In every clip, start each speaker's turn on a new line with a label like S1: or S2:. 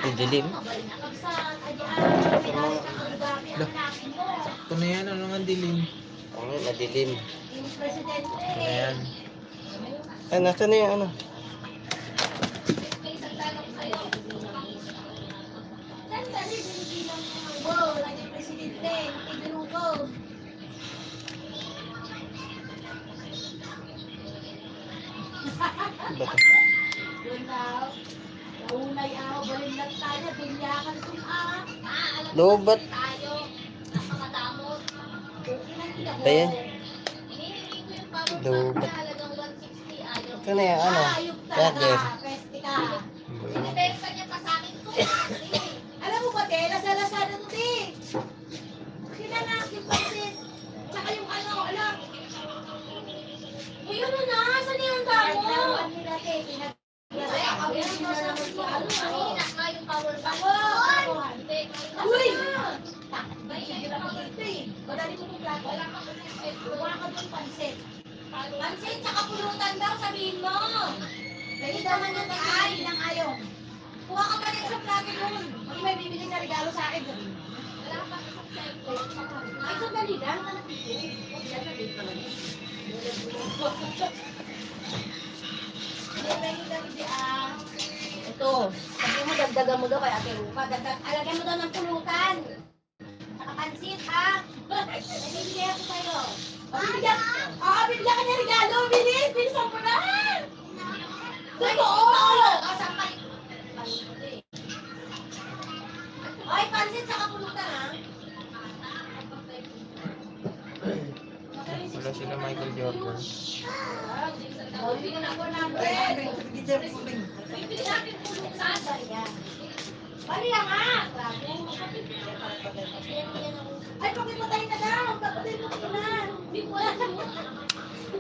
S1: Ang dilim.
S2: Sakto na yan, ano nga dilim?
S1: Oo, madilim.
S2: Ayan.
S1: Ay, nasa na yung ano? Ba to? Lobat. Ba yan? Lobat. Ito na yung ano? Charger.
S3: Alam mo ba, te? Lasa-lasada to, te. Kinanak yung pansit. Tsaka yung ano, alam. Ayun na, saan yung damo? Naglawan nila, te. Uy! Madali mo kong plato. Wala ka doon pansit. Pansit, tsaka pulutan daw, sabihin mo. Pwede naman yung ay, ng ayaw. Kuha ka pa rin sa plato doon. Hindi may bibili na regalo sa akin. Wala ka pa sa plato. Ay, sandali lang. Ito, sabi mo dagdagan mo daw kay Ate Rupa. Alagyan mo daw ng pulutan. Nakapansit, ha? Nabibili ako sa'yo. Bibigyan ka niya regalo. Bilis! Bilisan mo na! Totoo! Ay, pansit sa kapulutan, ha?
S2: Wala sila Michael Jordan.
S3: Bali lang, ha? Ay, pakipatay na daw. Papatay mo ko na. Hindi ko alam.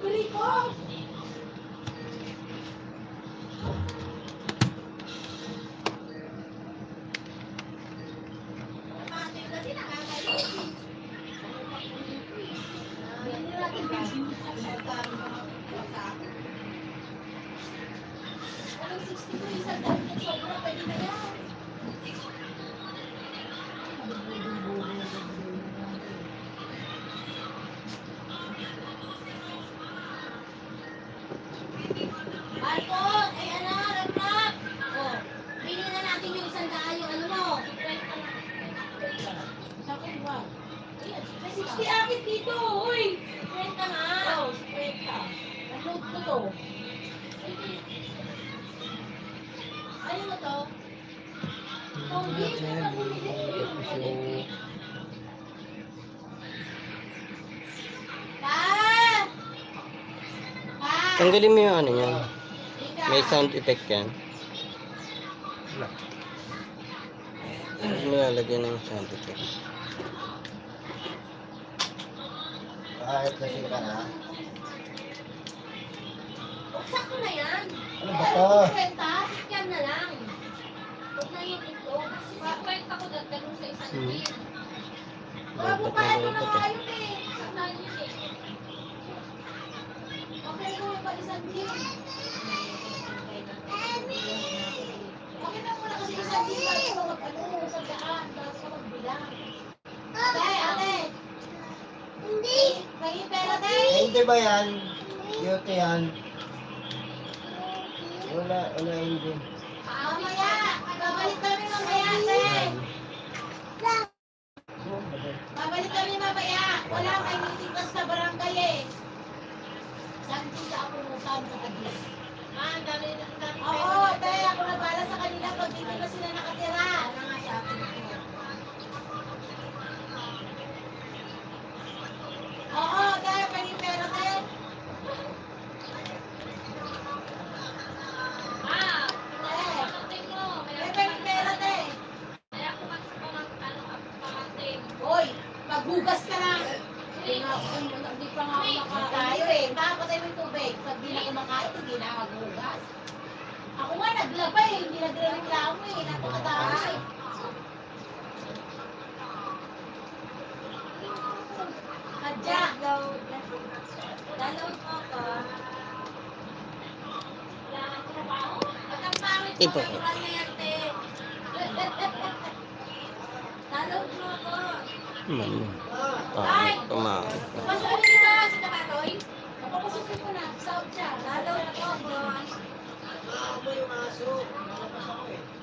S3: Bili ko. Kasi nakakalit. Hindi natin bilhin. Anong 60 isang dami? Sobrang pwede na yan. Marcos! Ay ano, rap-rap! Oh, bili na natin yung isang daan yung ano mo. Sakit ba? May 60 akit dito, uy! 50 nga! Oo, 50. Ano ko to? Ano mo to? Oh, hindi na bumili. Pa! Pa!
S1: Tanggalin mo yung ano yan. May sound effect yan.
S2: Wala.
S1: Nilalagyan ng sound effect. Kahit kasi ka na.
S3: Sakto na yan.
S1: Ano ba to?
S3: 50, sikyan na lang. Huwag na yung ito. Kwenta ko dagdag mo sa isang din. Mabukahan mo na kayo eh. Saktan yun eh. Okay mo yung pag-isang din. Okay na muna kasi isang din. Bago ka mag-ano sa daan. Bago ka magbilang. Ate! Hindi! May pera tayo?
S1: Hindi ba yan? Beauty yan. Wala hindi.
S3: Mamaya! Babalik kami mamaya, ate! Babalik kami mamaya! Wala may meeting pa sa barangay eh. Saan din sa ako mo saan sa agis? Ang dami na dami. Oo, ate! Ako na bala sa kanila pag dito na sila nakatira. Ano nga sa akin ito? Oo, ate! Pwede pera, ate! Maghugas ka na! Hindi pa nga ako makatayo eh. Nakapatay mo yung tubig. Pag di na kumakain, hindi na maghugas. Ako nga naglaba eh. Hindi nagre-reklamo eh. Napakatahay. Kadya! Download mo ko. Kailangan ko na ba ako? Pag ang pangit mo,
S1: Ito.
S3: natural na yan, te. Ay! Pasukin mo na si Kamatoy. Papapasukin ko na. Saot siya. Lalaw na to.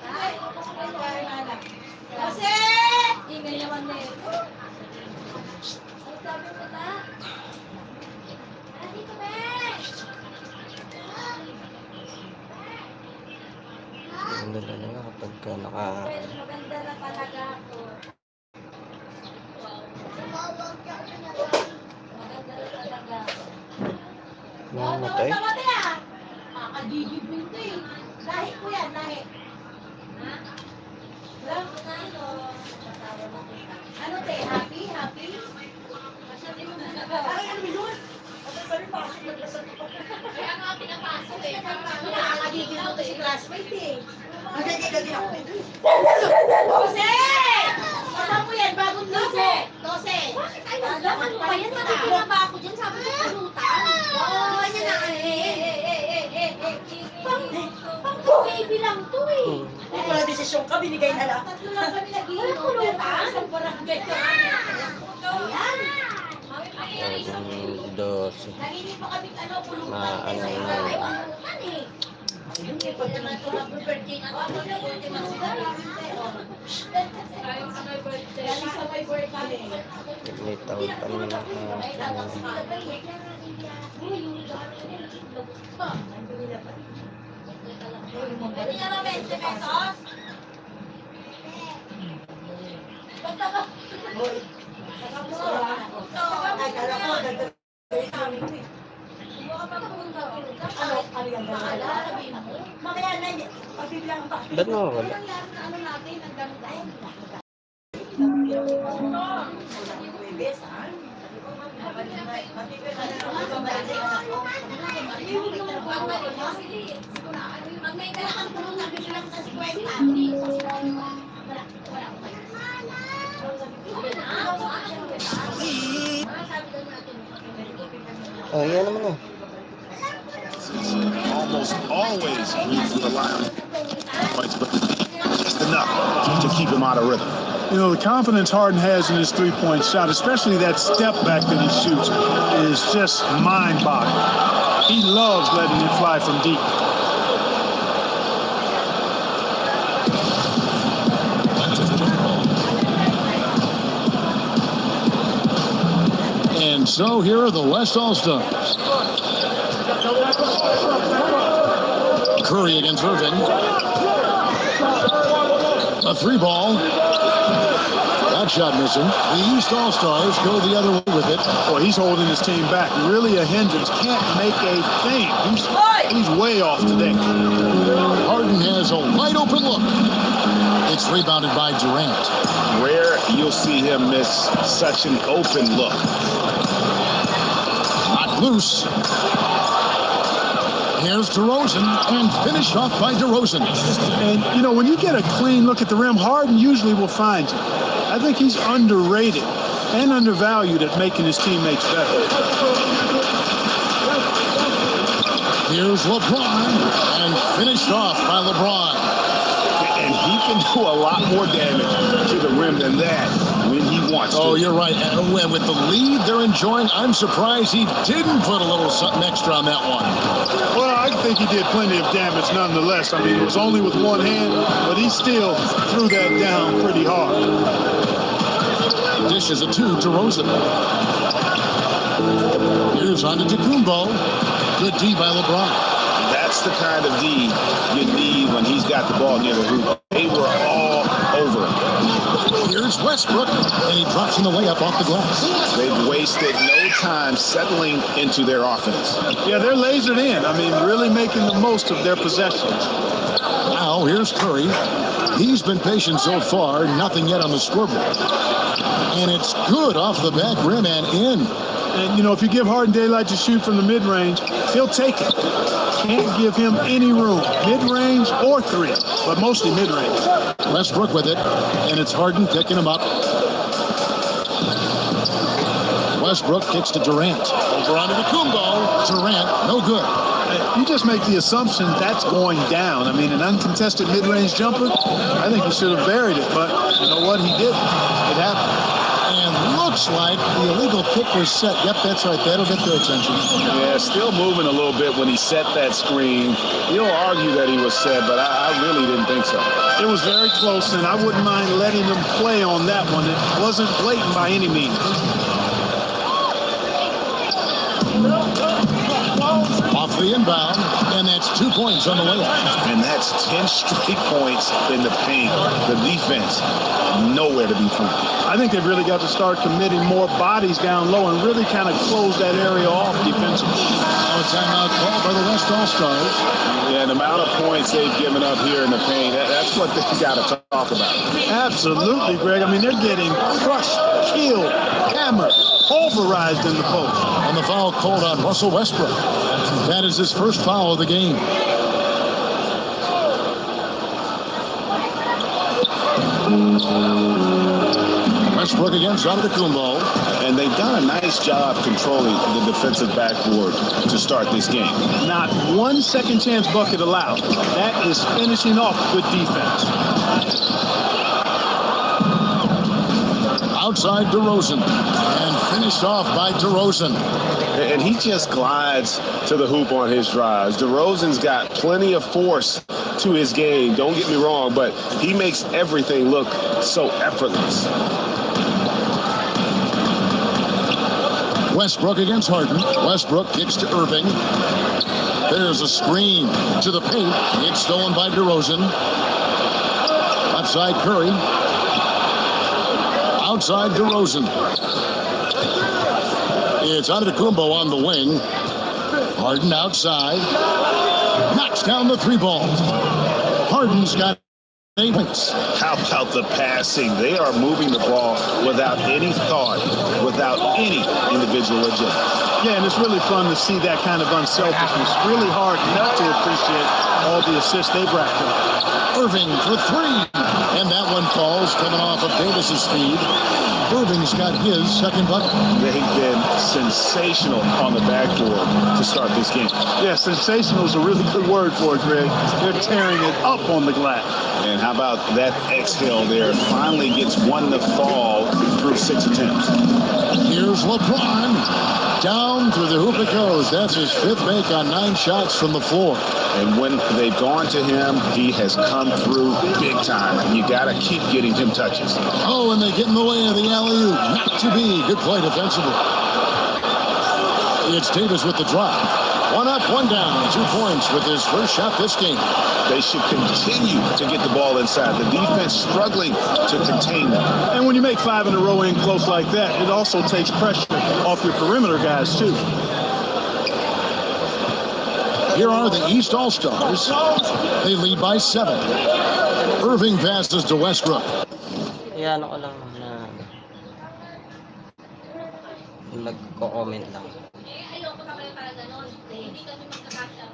S3: Ay, papasukin ko. Kasi! Ingay naman na ito. Ang sabi mo na. Dito, Ben!
S4: Maganda talaga kapag ka naka...
S3: Maganda na talaga ako.
S4: Namatay?
S3: Namatay ah! Kakadidib mo ito eh. Lahi ko yan, lahi. Ha? Lang na ito. Ano te? Happy? Happy? Masyari mo na nagawa. Ay, ano yun? Sabi pasok naglasad ko. Kaya nga pinapasok eh. Nakakagigil ako to si classmate eh. Nagagigil ako ito eh. Jose! Tama mo yan, bagong ligo. Jose! Bakit ay naglaman mo ba yan? Matigilan ba ako dyan? Sabi ko pulutan. Oo, yan na. Pang baby lang to eh.
S5: Kung wala desisyon ka, binigay na lang.
S3: Tatlo lang kami nag-iinom. Pulutan? Sa barangay ko. Ayan.
S4: Talagang 12.
S3: Naginig pa kami pulutan.
S4: Maano na.
S3: Ay, pulutan eh. Hindi pa naman ito happy birthday na ako. Happy birthday na ako. Galing sa my birthday.
S4: May taon pa naman ako.
S3: Pwede nga na 20 pesos? Basta ba?
S5: Ay, kala ko,
S3: Ano yan?
S5: mamaya na hindi. Pagbibilang pa.
S4: Ba't nawawala?
S3: Ano natin? Ang ganun ay. Pag may kailangan tulong na bilang sa 50.
S4: Oh, yan naman oh.
S6: Almost always needs to rely on points, but just enough to keep him out of rhythm.
S7: You know, the confidence Harden has in his three-point shot, especially that step back that he shoots, is just mind-boggling. He loves letting it fly from deep.
S8: And so here are the West All-Stars. Curry against Irving. A three ball. That shot missing. The East All-Stars go the other way with it.
S7: Boy, he's holding his team back. Really a hindrance. Can't make a thing. He's way off today.
S8: Harden has a wide open look. It's rebounded by Durant.
S6: Rare you'll see him miss such an open look.
S8: Not loose. Here's DeRozan, and finished off by DeRozan.
S7: And, you know, when you get a clean look at the rim, Harden usually will find you. I think he's underrated and undervalued at making his teammates better.
S8: Here's LeBron, and finished off by LeBron.
S6: And he can do a lot more damage to the rim than that when he wants to.
S8: Oh, you're right. And with the lead they're enjoying, I'm surprised he didn't put a little something extra on that one.
S7: Well, I think he did plenty of damage nonetheless. I mean, it was only with one hand, but he still threw that down pretty hard.
S8: Dishes it to DeRozan. Here's Antetokounmpo. Good D by LeBron.
S6: That's the kind of D you need when he's got the ball near the hoop. They were all over him.
S8: Here's Westbrook, and he drops in the layup off the glass.
S6: They've wasted no time settling into their offense.
S7: Yeah, they're lasered in. I mean, really making the most of their possessions.
S8: Now, here's Curry. He's been patient so far, nothing yet on the scoreboard. And it's good off the back rim and in.
S7: And, you know, if you give Harden daylight to shoot from the mid-range, he'll take it. Can't give him any room, mid-range or three, but mostly mid-range.
S8: Westbrook with it, and it's Harden picking him up. Westbrook kicks to Durant. Over onto the Kumbo. Durant, no good.
S7: You just make the assumption that's going down. I mean, an uncontested mid-range jumper, I think he should have buried it, but you know what? He didn't. It happened.
S8: And looks like the illegal kick was set. Yep, that's right. That'll get their attention.
S6: Yeah, still moving a little bit when he set that screen. You'll argue that he was set, but I really didn't think so.
S7: It was very close, and I wouldn't mind letting them play on that one. It wasn't blatant by any means.
S8: Off the inbound, and that's 2 points on the layup.
S6: And that's 10 straight points in the paint. The defense, nowhere to be found.
S7: I think they've really got to start committing more bodies down low and really kind of close that area off defensively.
S8: Now a timeout called by the West All-Stars.
S6: Yeah, the amount of points they've given up here in the paint, that's what they've got to talk about.
S7: Absolutely, Greg. I mean, they're getting crushed, killed, hammered, pulverized in the post.
S8: And the foul called on Russell Westbrook. That is his first foul of the game. Westbrook against Antetokounmpo.
S6: And they've done a nice job controlling the defensive backboard to start this game.
S7: Not one second chance bucket allowed. That is finishing off good defense.
S8: Outside DeRozan. And finished off by DeRozan.
S6: And he just glides to the hoop on his drives. DeRozan's got plenty of force to his game. Don't get me wrong, but he makes everything look so effortless.
S8: Westbrook against Harden. Westbrook kicks to Irving. There's a screen to the paint. It's stolen by DeRozan. Left side Curry. Outside DeRozan. It's Antetokounmpo on the wing. Harden outside. Knocks down the three ball. Harden's got 8 points.
S6: How about the passing? They are moving the ball without any thought, without any individual agenda.
S7: Yeah, and it's really fun to see that kind of unselfishness. Really hard not to appreciate all the assists they've racked up.
S8: Irving for three. And that one falls, coming off of Davis's feed. Irving's got his second bucket.
S6: They've been sensational on the backboard to start this game.
S7: Yeah, sensational is a really good word for it, Greg. They're tearing it up on the glass.
S6: And how about that exhale there? Finally gets one to fall through 6 attempts.
S8: Here's LeBron. Down through the hoop it goes. That's his fifth make on 9 shots from the floor.
S6: And when they've gone to him, he has come through big time. And you got to keep getting him touches.
S8: Oh, and they get in the way of the alley-oop. Not to be. Good play defensively. It's Davis with the drop. 1 up, 1 down. 2 points with his first shot this game.
S6: They should continue to get the ball inside. The defense struggling to contain them.
S7: And when you make 5 in a row in close like that, it also takes pressure off your perimeter guys, too.
S8: Here are the East All-Stars. They lead by 7. Irving passes to Westbrook.
S4: Yan ako lang na mag-comment lang.
S1: Ayoko na kayo para ganon. Hindi kami magkakasya.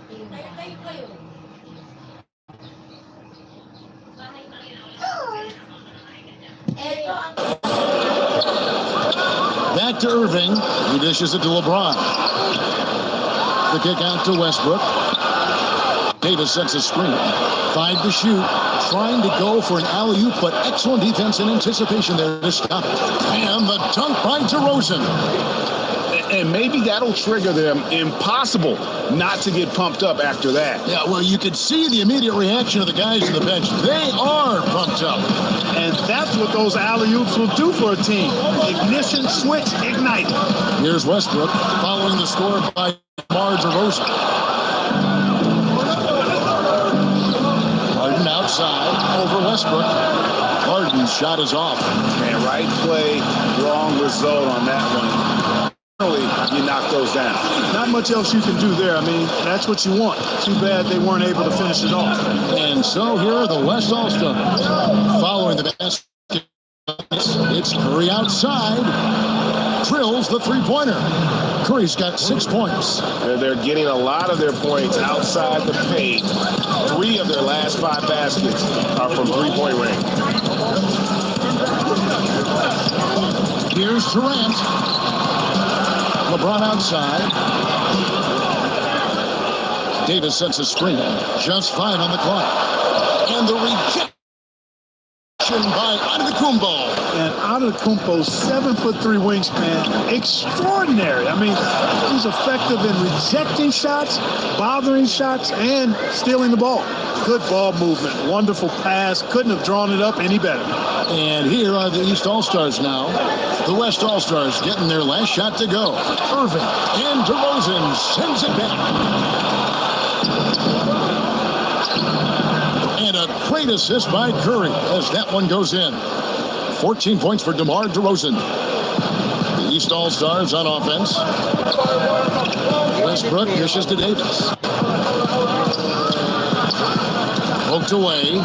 S1: Tayo kayo.
S8: Back to Irving. He dishes it to LeBron. The kick out to Westbrook. Davis sets a screen. 5 to shoot. Trying to go for an alley-oop, but excellent defense and anticipation there to stop it. And the dunk by DeRozan.
S6: And maybe that'll trigger them. Impossible not to get pumped up after that.
S8: Yeah, well, you could see the immediate reaction of the guys on the bench. They are pumped up.
S7: And that's what those alley-oops will do for a team. Ignition, switch, ignite.
S8: Here's Westbrook following the score by DeMar DeRozan. Harden outside over Westbrook. Harden's shot is off.
S6: And right play, wrong result on that one. You knock those down.
S7: Not much else you can do there. I mean, that's what you want. Too bad they weren't able to finish it off.
S8: And so here are the West All-Stars. Following the basket, it's Curry outside. Drills the three-pointer. Curry's got 6 points.
S6: They're getting a lot of their points outside the paint. 3 of their last 5 baskets are from three-point range.
S8: Here's Durant. LeBron outside. Davis sets a screen. Just 5 on the clock. And the rejection by Antetokounmpo.
S7: And Antetokounmpo's 7'3" wingspan, extraordinary. I mean, he's effective in rejecting shots, bothering shots, and stealing the ball. Good ball movement, wonderful pass. Couldn't have drawn it up any better.
S8: And here are the East All-Stars now. The West All-Stars getting their last shot to go. Irving and DeRozan sends it back. And a great assist by Curry as that one goes in. 14 points for DeMar DeRozan. The East All-Stars on offense. Westbrook dishes to Davis. Poked away.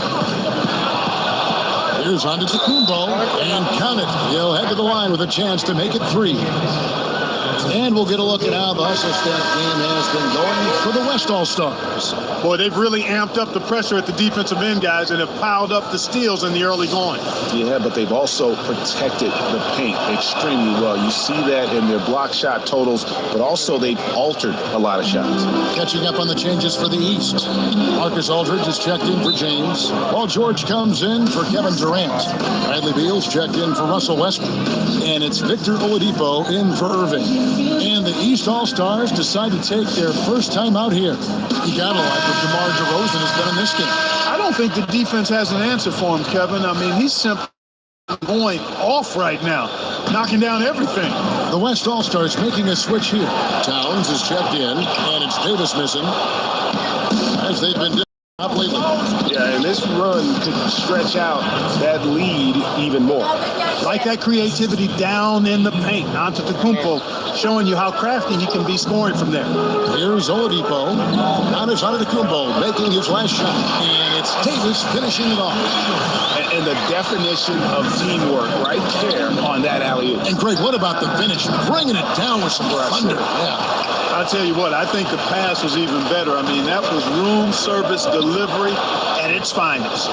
S8: Here's Antetokounmpo, and count it. He'll head to the line with a chance to make it 3. And we'll get a look at how the hustle step game has been going for the West All-Stars.
S7: Boy, they've really amped up the pressure at the defensive end, guys, and have piled up the steals in the early going.
S6: Yeah, but they've also protected the paint extremely well. You see that in their block shot totals, but also they've altered a lot of shots.
S8: Catching up on the changes for the East. Marcus Aldridge is checked in for James, while George comes in for Kevin Durant. Bradley Beal's checked in for Russell Westbrook, and it's Victor Oladipo in for Irving. And the East All-Stars decide to take their first time out here. You gotta like what DeMar DeRozan has done in this game.
S7: I don't think the defense has an answer for him, Kevin. I mean, he's simply going off right now, knocking down everything.
S8: The West All-Stars making a switch here. Towns is checked in, and it's Davis missing, as they've been up lately.
S6: Yeah, and this run could stretch out that lead even more.
S7: Like that creativity down in the paint. Antetokounmpo showing you how crafty he can be scoring from there.
S8: Here's Oladipo. Now it's Antetokounmpo making his last shot. And it's Davis finishing it off.
S6: And the definition of teamwork right there on that alley-oop.
S8: And Greg, what about the finish? Bringing it down with some thunder. Yeah.
S7: I'll tell you what, I think the pass was even better. I mean, that was room service delivery at its finest.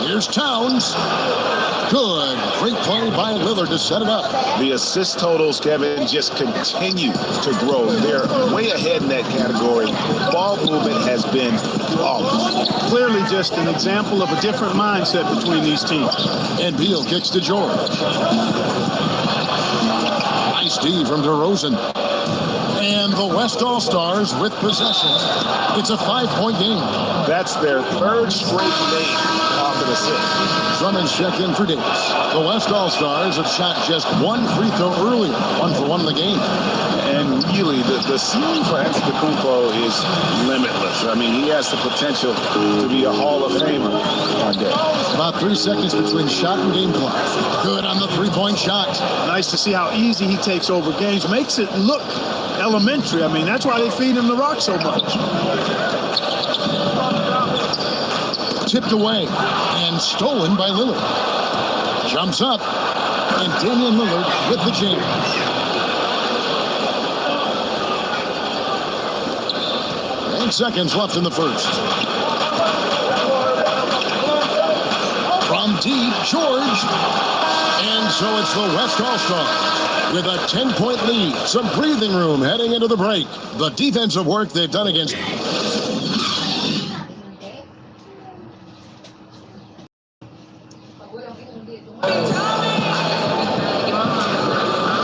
S8: Here's Towns. Good. Great play by Lillard to set it up.
S6: The assist totals, Kevin, just continue to grow. They're way ahead in that category. Ball movement has been flawless.
S7: Clearly just an example of a different mindset between these teams.
S8: And Beal kicks to George. Nice D from DeRozan. And the West All-Stars with possession. It's a 5-point game.
S6: That's their third straight game off of the six.
S8: Drummond's checked in for Davis. The West All-Stars have shot just one free throw earlier, 1-for-1 in the game.
S6: And really, the ceiling for Antetokounmpo is limitless. I mean, he has the potential to be a Hall of Famer one day.
S8: About 3 seconds between shot and game clock. Good on the three-point shot.
S7: Nice to see how easy he takes over games. Makes it look elementary. I mean, that's why they feed him the rock so much.
S8: Tipped away and stolen by Lillard. Jumps up, and Damian Lillard with the jam. And seconds left in the first. From deep, George. And so it's the West All-Stars with a 10-point lead. Some breathing room heading into the break. The defensive work they've done against...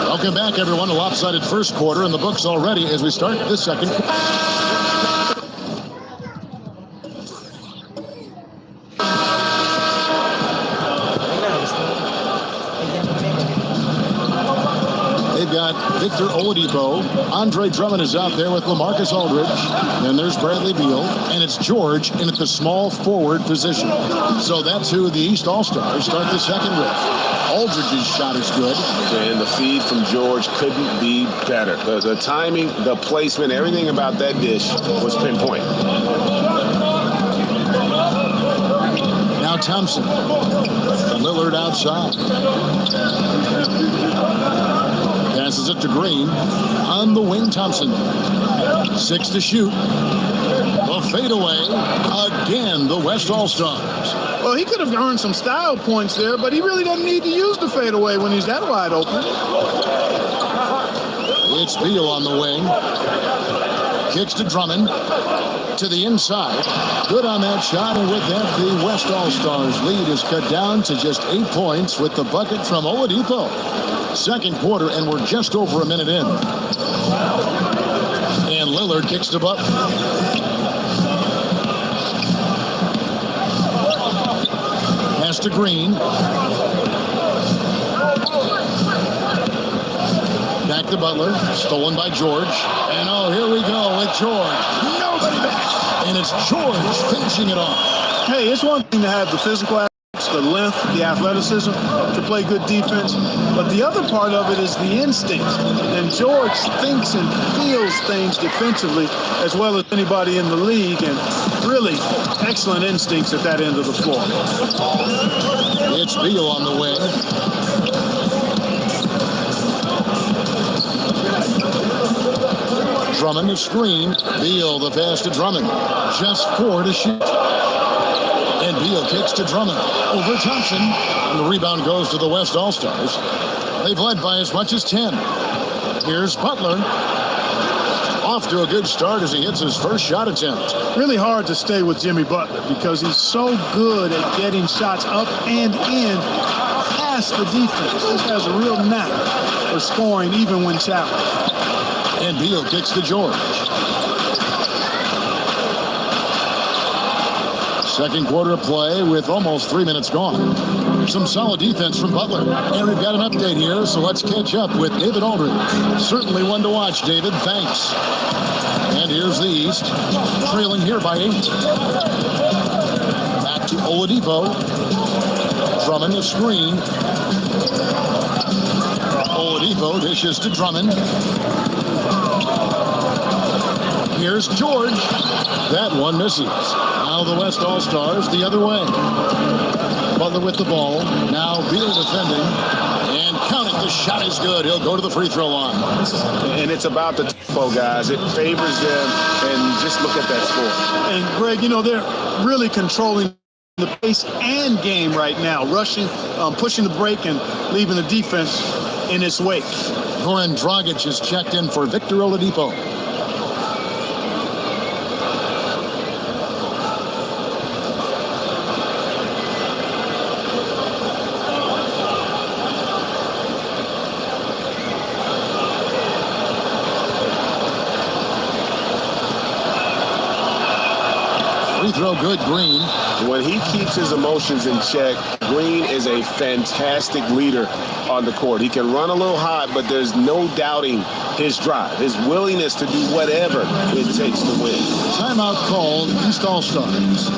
S8: Welcome back, everyone. A lopsided first quarter in the books already as we start the second quarter. They've got Victor Oladipo. Andre Drummond is out there with LaMarcus Aldridge. And there's Bradley Beal. And it's George in at the small forward position. So that's who the East All-Stars start the second with. Aldridge's shot is good.
S6: And the feed from George couldn't be better. The timing, the placement, everything about that dish was pinpoint.
S8: Now Thompson. Lillard outside. Passes it to Green. On the wing, Thompson. 6 to shoot. The fadeaway. Again, the West All-Stars.
S7: Well, he could have earned some style points there, but he really doesn't need to use the fadeaway when he's that wide open.
S8: It's Beal on the wing. Kicks to Drummond. to the inside. Good on that shot, and with that, the West All-Stars lead is cut down to just 8 points with the bucket from Oladipo. Second quarter, and we're just over a minute in. And Lillard kicks to Butler. Pass to Green. Back to Butler, stolen by George. And oh, here we go with George. Nobody back. And it's George finishing it off.
S7: Hey, it's one thing to have the physical aspects, the length, the athleticism to play good defense, but the other part of it is the instincts. And George thinks and feels things defensively as well as anybody in the league, and really excellent instincts at that end of the floor.
S8: It's Beal on the wing. Drummond the screen. Beal the pass to Drummond. Just 4 to shoot. And Beal kicks to Drummond. Over Thompson. And the rebound goes to the West All-Stars. They've led by as much as 10. Here's Butler. Off to a good start as he hits his first shot attempt.
S7: Really hard to stay with Jimmy Butler because he's so good at getting shots up and in past the defense. He has a real knack for scoring even when challenged.
S8: And Beal kicks to George. Second quarter of play with almost 3 minutes gone. Some solid defense from Butler. And we've got an update here, so let's catch up with David Aldridge. Certainly one to watch, David. Thanks. And here's the East, trailing here by 8. Back to Oladipo. Drummond the screen. Oladipo dishes to Drummond. Here's George. That one misses. Now the West All-Stars the other way. Butler with the ball. Now Beal defending. And counting. The shot is good. He'll go to the free throw line.
S6: And it's about the tempo, guys. It favors them. And just look at that score.
S7: And Greg, you know, they're really controlling the pace and game right now. Rushing, pushing the break and leaving the defense in its wake.
S8: Goran Dragic is checked in for Victor Oladipo. Free throw good, Green.
S6: When he keeps his emotions in check, Green is a fantastic leader on the court. He can run a little hot, but there's no doubting his drive, his willingness to do whatever it takes to win.
S8: Timeout called. East All-Stars.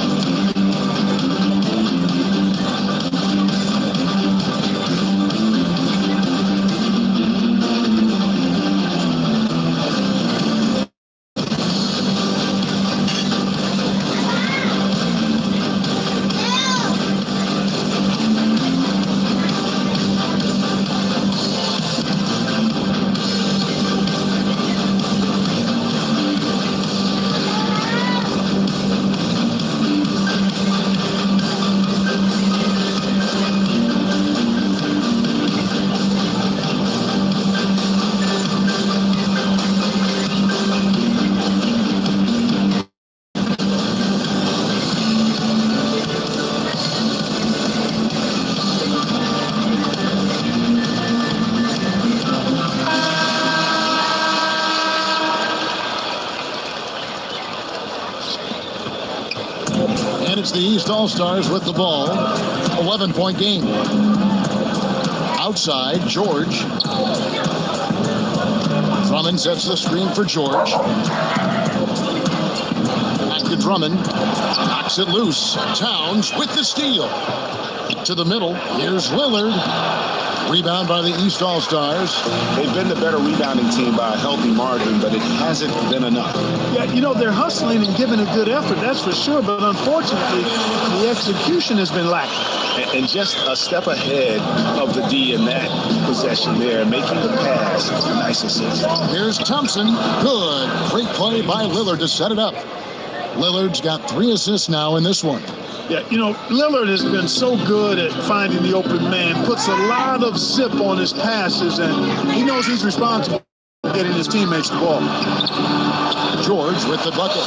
S8: The East All-Stars with the ball. 11-point game. Outside, George. Drummond sets the screen for George. Back to Drummond. Knocks it loose. Towns with the steal. To the middle. Here's Lillard. Rebound by the East All-Stars.
S6: They've been the better rebounding team by a healthy margin, but it hasn't been enough.
S7: Yeah, you know, they're hustling and giving a good effort, that's for sure, but unfortunately, the execution has been lacking.
S6: And just a step ahead of the D in that possession there, making the pass. A nice assist.
S8: Here's Thompson. Good. Great play by Lillard to set it up. Lillard's got 3 assists now in this one.
S7: Yeah, you know, Lillard has been so good at finding the open man, puts a lot of zip on his passes, and he knows he's responsible getting his teammates the ball.
S8: George with the bucket.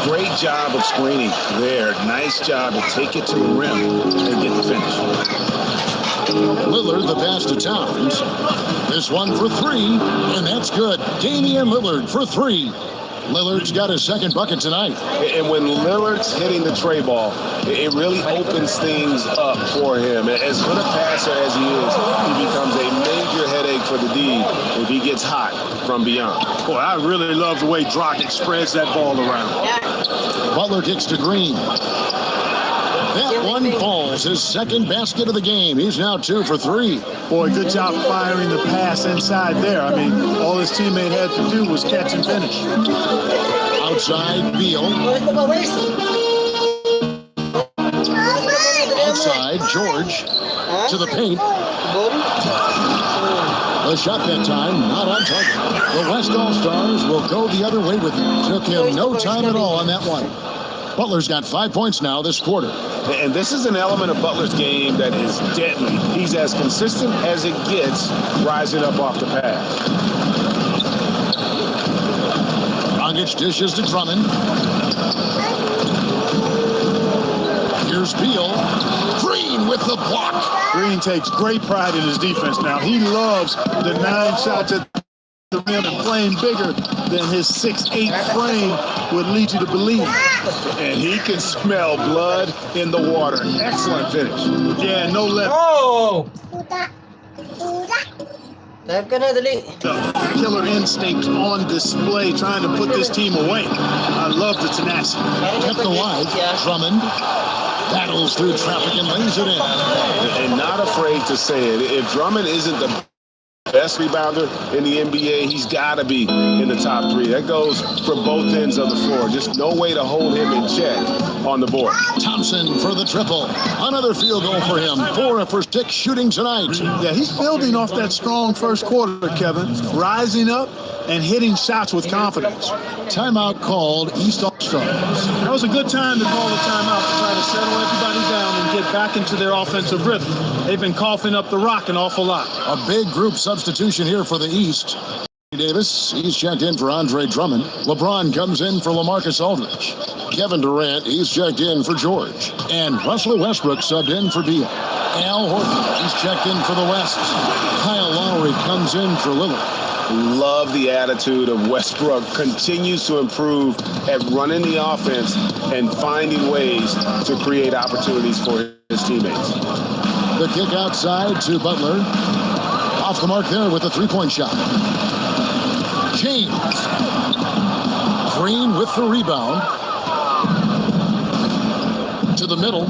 S6: Great job of screening there. Nice job to take it to the rim and get the finish.
S8: Lillard the pass to Towns. This one for three, and that's good. Damian Lillard for three. Lillard's got his second bucket tonight.
S6: And when Lillard's hitting the tray ball, it really opens things up for him. As good a passer as he is, he becomes a major headache for the D if he gets hot from beyond.
S7: Boy, I really love the way Drogic spreads that ball around.
S8: Butler kicks to Green. That one falls, his second basket of the game. He's now 2 for 3.
S7: Boy, good job firing the pass inside there. I mean, all his teammate had to do was catch and finish.
S8: Outside, Beal. Outside, George. To the paint. The shot that time, not on target. The West All-Stars will go the other way with it. Took him no time at all on that one. Butler's got 5 points now this quarter.
S6: And this is an element of Butler's game that is deadly. He's as consistent as it gets rising up off the pass.
S8: Dragic dishes to Drummond. Here's Beal. Green with the block.
S7: Green takes great pride in his defense now. He loves the 9 shots at the rim and playing bigger than his 6'8" frame would lead you to believe.
S6: And he can smell blood in the water. Excellent finish.
S7: Yeah, no left.
S4: Oh! Dive ka na, dali.
S7: The killer instinct on display, trying to put this team away. I love the tenacity.
S8: Kept alive. Drummond battles through traffic and lays it in.
S6: And not afraid to say it. If Drummond isn't the best rebounder in the NBA, he's got to be in the top 3. That goes for both ends of the floor. Just no way to hold him in check on the board.
S8: Thompson for the triple. Another field goal for him. 4 for 6 shooting tonight.
S7: Yeah, he's building off that strong first quarter, Kevin. Rising up and hitting shots with confidence.
S8: Timeout called East All-Stars.
S7: That was a good time to call the timeout to try to settle everybody down and get back into their offensive rhythm. They've been coughing up the rock an awful lot.
S8: A big group substitution here for the East. Davis, he's checked in for Andre Drummond. LeBron comes in for LaMarcus Aldridge. Kevin Durant, he's checked in for George. And Russell Westbrook subbed in for Beal. Al Horford, he's checked in for the West. Kyle Lowry comes in for Lillard.
S6: Love the attitude of Westbrook. Continues to improve at running the offense and finding ways to create opportunities for his teammates.
S8: The kick outside to Butler. Off the mark there with a 3-point shot. James. Green with the rebound. To the middle.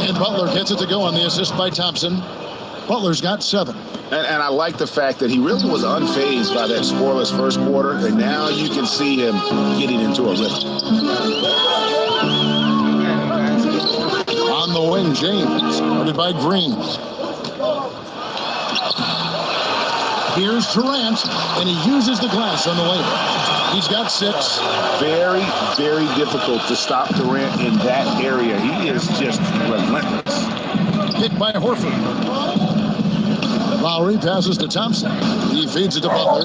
S8: And Butler gets it to go on the assist by Thompson. Butler's got 7.
S6: And I like the fact that he really was unfazed by that scoreless first quarter, and now you can see him getting into a rhythm.
S8: On the wing, James, guarded by Green. Here's Durant, and he uses the glass on the layup. He's got 6.
S6: Very, very difficult to stop Durant in that area. He is just relentless.
S8: Hit by Horford. Lowry passes to Thompson. He feeds it to Butler.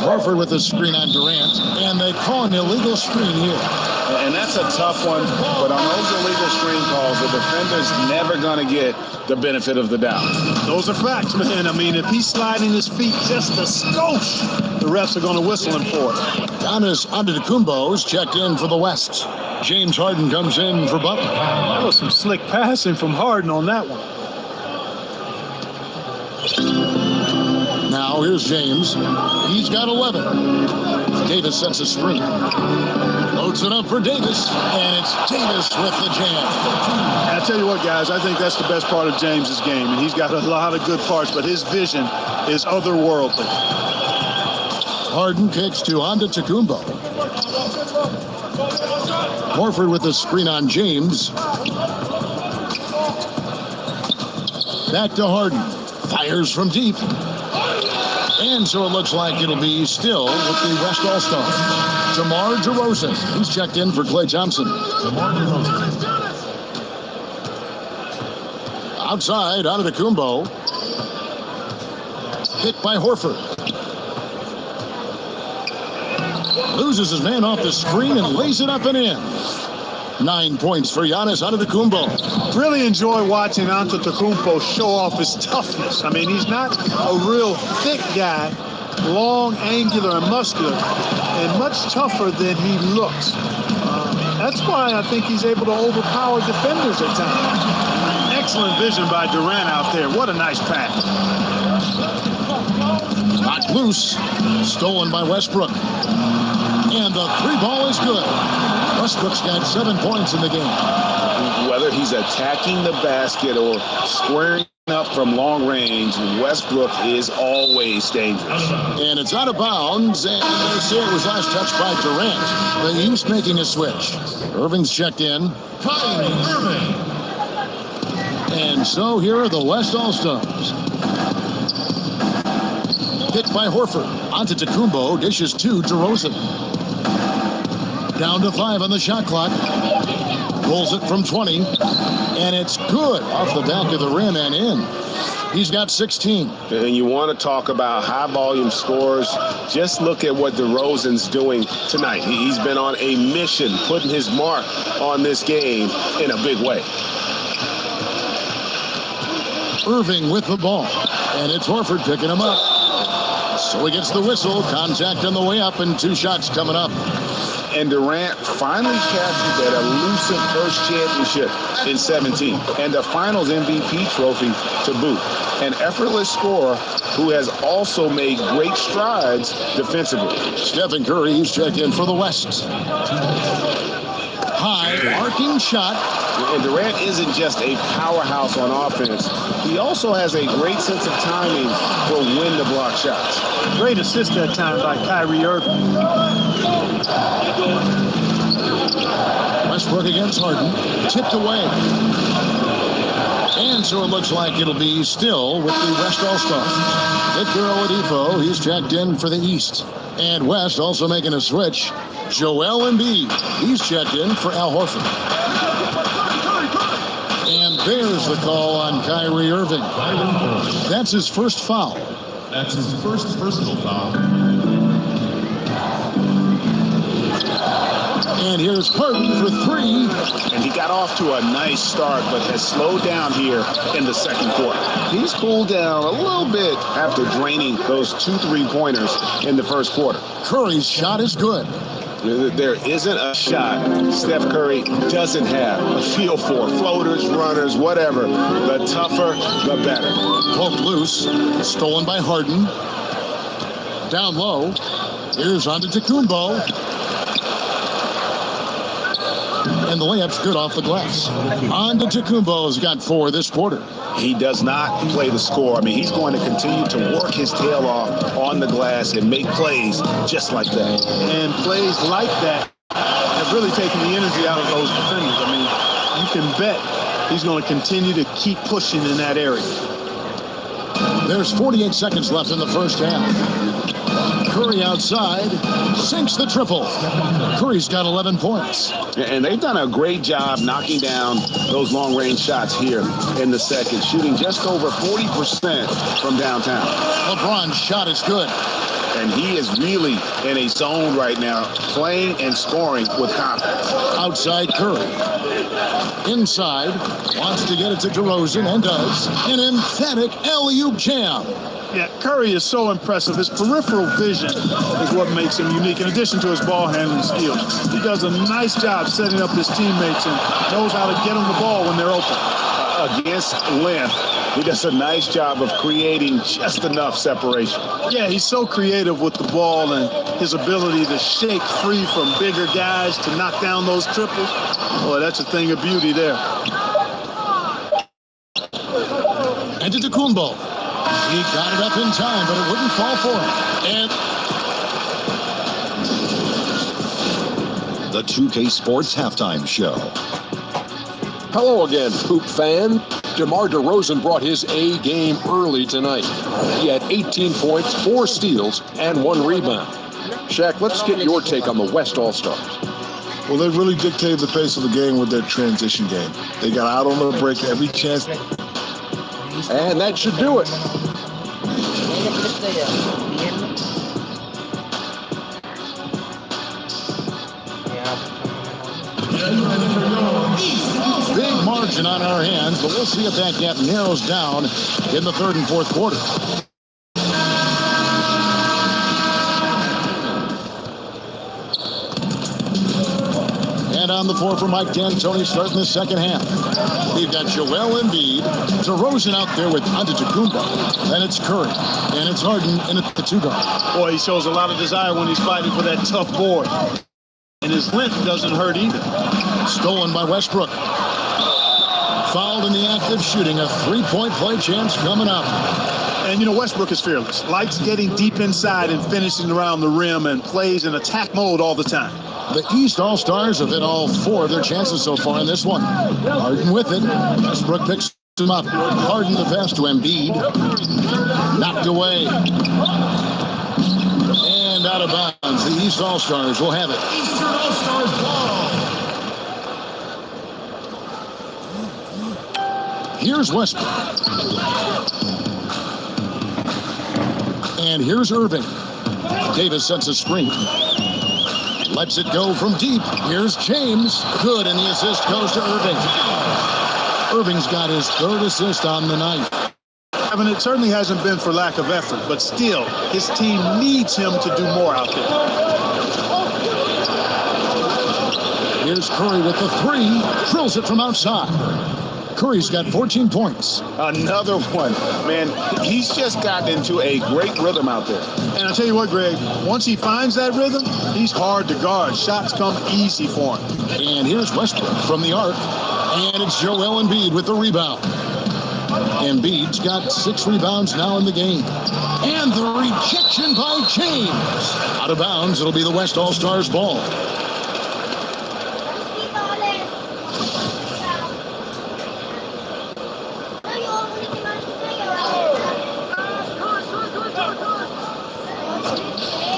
S8: Horford with the screen on Durant, and they call an illegal screen here.
S6: And that's a tough one, but on those illegal screen calls, the defender's never going to get the benefit of the doubt.
S7: Those are facts, man. I mean, if he's sliding his feet just a skosh, the refs are going to whistle him for it.
S8: Giannis Antetokounmpo's checked in for the West. James Harden comes in for Butler.
S7: That was some slick passing from Harden on that one.
S8: Now here's James. He's got 11. Davis sets a screen. Loads it up for Davis, and it's Davis with the jam.
S7: And I tell you what, guys, I think that's the best part of James's game, and he's got a lot of good parts, but his vision is otherworldly.
S8: Harden kicks to Antetokounmpo. Horford with the screen on James. Back to Harden. Fires from deep. And so it looks like it'll be still with the West All-Stars. DeMar DeRozan, he's checked in for Klay Thompson. Outside, Antetokounmpo. Hit by Horford. Loses his man off the screen and lays it up and in. 9 points for Giannis Antetokounmpo.
S7: Really enjoy watching Antetokounmpo show off his toughness. I mean, he's not a real thick guy, long, angular, and muscular, and much tougher than he looks. That's why I think he's able to overpower defenders at times. Excellent vision by Durant out there. What a nice pass.
S8: Knocked loose. Stolen by Westbrook. And the three ball is good. Westbrook's got 7 points in the game.
S6: Whether he's attacking the basket or squaring up from long range, Westbrook is always dangerous.
S8: And it's out of bounds, and they say it was last touched by Durant. The East making a switch. Irving's checked in. Kyrie Irving. And so here are the West All-Stars. Picked by Horford. Antetokounmpo dishes to DeRozan. Down to 5 on the shot clock. Rolls it from 20. And it's good off the back of the rim and in. He's got 16.
S6: And you want to talk about high volume scores. Just look at what DeRozan's doing tonight. He's been on a mission, putting his mark on this game in a big way.
S8: Irving with the ball. And it's Horford picking him up. So he gets the whistle. Contact on the way up and 2 shots coming up.
S6: And Durant finally captured that elusive first championship in 17 and the finals MVP trophy to boot. An effortless scorer who has also made great strides defensively.
S8: Stephen Curry, he's checked in for the West. High arcing shot.
S6: And Durant isn't just a powerhouse on offense. He also has a great sense of timing for when to block shots.
S7: Great assist that time by Kyrie Irving.
S8: Westbrook against Harden. Tipped away. And so it looks like it'll be still with the West All-Stars. Victor Oladipo, he's checked in for the East. And West also making a switch. Joel Embiid, he's checked in for Al Horford. And there's the call on Kyrie Irving. That's his first foul.
S9: That's his first personal foul.
S8: And here's Harden for 3.
S6: And he got off to a nice start, but has slowed down here in the second quarter. He's cooled down a little bit after draining those 2 3-pointers in the first quarter.
S8: Curry's shot is good.
S6: There isn't a shot Steph Curry doesn't have a feel for. Floaters, runners, whatever. The tougher, the better.
S8: Poked loose. Stolen by Harden. Down low. Here's Antetokounmpo. And the layup's good off the glass. Antetokounmpo's got 4 this quarter.
S6: He does not play the score. I mean, he's going to continue to work his tail off on the glass and make plays just like that.
S7: And plays like that have really taken the energy out of those defenders. I mean, you can bet he's going to continue to keep pushing in that area.
S8: There's 48 seconds left in the first half. Curry outside, sinks the triple. Curry's got 11 points.
S6: And they've done a great job knocking down those long-range shots here in the second, shooting just over 40% from downtown.
S8: LeBron's shot is good.
S6: And he is really in a zone right now, playing and scoring with confidence.
S8: Outside Curry. Inside, wants to get it to DeRozan and does. An emphatic alley-oop jam.
S7: Yeah, Curry is so impressive. His peripheral vision is what makes him unique, in addition to his ball handling skills. He does a nice job setting up his teammates and knows how to get them the ball when they're open.
S6: Against length, he does a nice job of creating just enough separation.
S7: Yeah, he's so creative with the ball and his ability to shake free from bigger guys to knock down those triples. Boy, that's a thing of beauty there.
S8: Antetokounmpo. He got it up in time, but it wouldn't fall for him. And
S10: the 2K Sports Halftime Show.
S11: Hello again, Hoop fan. DeMar DeRozan brought his A game early tonight. He had 18 points, 4 steals, and 1 rebound. Shaq, let's get your take on the West All-Stars.
S12: Well, they really dictated the pace of the game with their transition game. They got out on the break every chance.
S11: And that should do it.
S8: Big margin on our hands, but we'll see if that gap narrows down in the third and fourth quarter. And on the floor for Mike D'Antoni starting the second half. We've got Joel Embiid, DeRozan out there with Antetokounmpo. Then it's Curry, and it's Harden in at the two guard.
S7: Boy, he shows a lot of desire when he's fighting for that tough board. And his length doesn't hurt either.
S8: Stolen by Westbrook. Fouled in the act of shooting. A three-point play chance coming up.
S7: And, you know, Westbrook is fearless. Likes getting deep inside and finishing around the rim and plays in attack mode all the time.
S8: The East All-Stars have hit all four of their chances so far in this one. Harden with it. Westbrook picks him up. Harden the pass to Embiid. Knocked away. And out of bounds. The East All-Stars will have it. Eastern All-Stars ball. Here's Westbrook. And here's Irving. Davis sets a screen. Lets it go from deep. Here's James. Good, and the assist goes to Irving. Irving's got his third assist on the night.
S7: I mean, it certainly hasn't been for lack of effort, but still, his team needs him to do more out there.
S8: Here's Curry with the three. Drills it from outside. Curry's got 14 points.
S12: Another one. Man, he's just gotten into a great rhythm out there.
S7: And I'll tell you what, Greg, once he finds that rhythm, he's hard to guard. Shots come easy for him.
S8: And here's Westbrook from the arc. And it's Joel Embiid with the rebound. Embiid's got 6 rebounds now in the game. And the rejection by James. Out of bounds, it'll be the West All-Stars ball.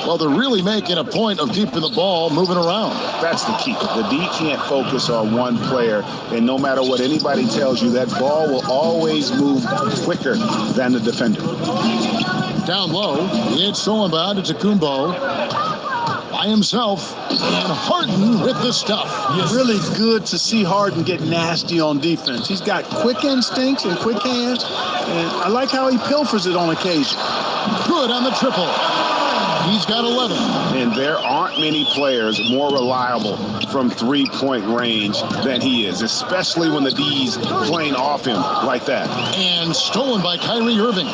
S8: Well, they're really making a point of keeping the ball moving around.
S12: That's the key. The D can't focus on one player, and no matter what anybody tells you, that ball will always move quicker than the defender.
S8: Down low, it's stolen by Antetokounmpo by himself, and Harden with the stuff.
S7: Really good to see Harden get nasty on defense. He's got quick instincts and quick hands, and I like how he pilfers it on occasion.
S8: Good on the triple. He's got 11.
S12: And there aren't many players more reliable from three-point range than he is, especially when the D's playing off him like that.
S8: And stolen by Kyrie Irving.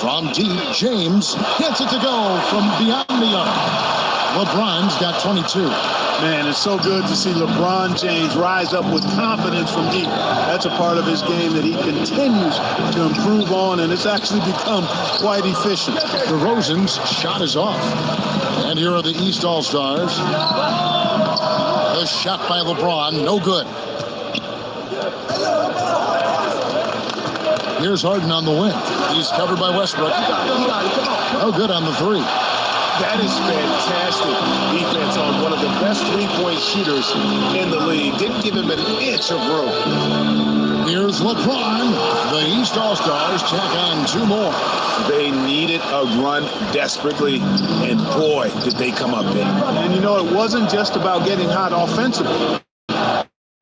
S8: From deep, James gets it to go from beyond the arc. LeBron's got 22.
S7: Man, it's so good to see LeBron James rise up with confidence from deep. That's a part of his game that he continues to improve on, and it's actually become quite efficient.
S8: DeRozan's shot is off. And here are the East All-Stars. The shot by LeBron, no good. Here's Harden on the wing. He's covered by Westbrook. No good on the three.
S12: That is fantastic defense on one of the best three-point shooters in the league. Didn't give him an inch of room.
S8: Here's LeBron. The East All-Stars check on 2 more.
S12: They needed a run desperately, and boy, did they come up big.
S7: And you know, it wasn't just about getting hot offensively.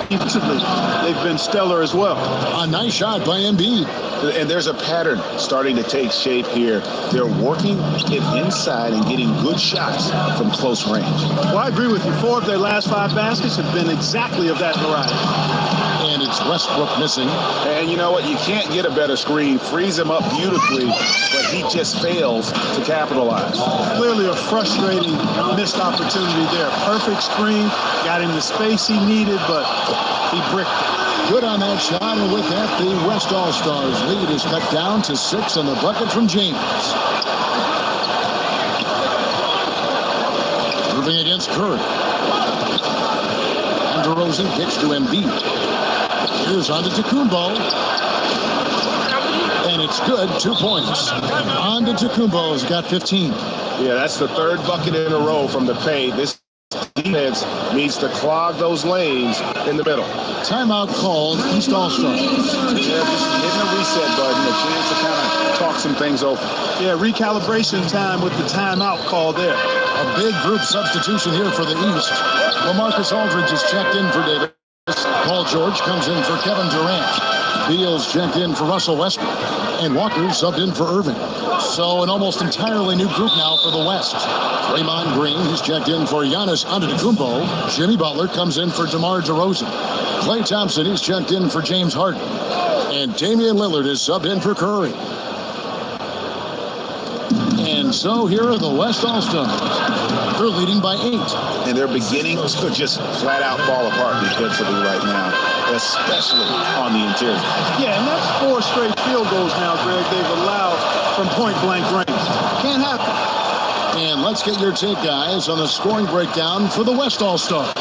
S7: Defensively, they've been stellar as well.
S8: A nice shot by Embiid.
S12: And there's a pattern starting to take shape here. They're working it inside and getting good shots from close range.
S7: Well, I agree with you. 4 of their last 5 baskets have been exactly of that variety.
S8: And it's Westbrook missing.
S12: And you know what? You can't get a better screen. Frees him up beautifully, but he just fails to capitalize.
S7: Clearly a frustrating missed opportunity there. Perfect screen, got him the space he needed, but he bricked it.
S8: Good on that shot, and with that, the West All-Stars lead is cut down to 6 on the bucket from James. Moving against Curry. And DeRozan kicks to Embiid. Here's Antetokounmpo. And it's good, 2 points. Antetokounmpo's got 15.
S12: Yeah, that's the 3rd bucket in a row from the paint. This defense needs to clog those lanes in the middle.
S8: Timeout called, East All-Stars.
S12: Yeah, just hitting the reset button, a chance to kind of talk some things over.
S7: Yeah, recalibration time with the timeout call there.
S8: A big group substitution here for the East. LaMarcus Aldridge is checked in for Davis. Paul George comes in for Kevin Durant. Beal's checked in for Russell Westbrook. And Walker subbed in for Irving. So an almost entirely new group now for the West. Draymond Green, who's checked in for Giannis Antetokounmpo. Jimmy Butler comes in for DeMar DeRozan. Klay Thompson, he's checked in for James Harden. And Damian Lillard is subbed in for Curry. And so here are the West All-Stars. They're leading by 8.
S12: And they're beginning to just flat out fall apart defensively right now, especially on the interior.
S7: Yeah, and that's 4 straight field goals now, Greg, they've allowed from point-blank range. Can't happen.
S8: And let's get your take, guys, on the scoring breakdown for the West All-Stars.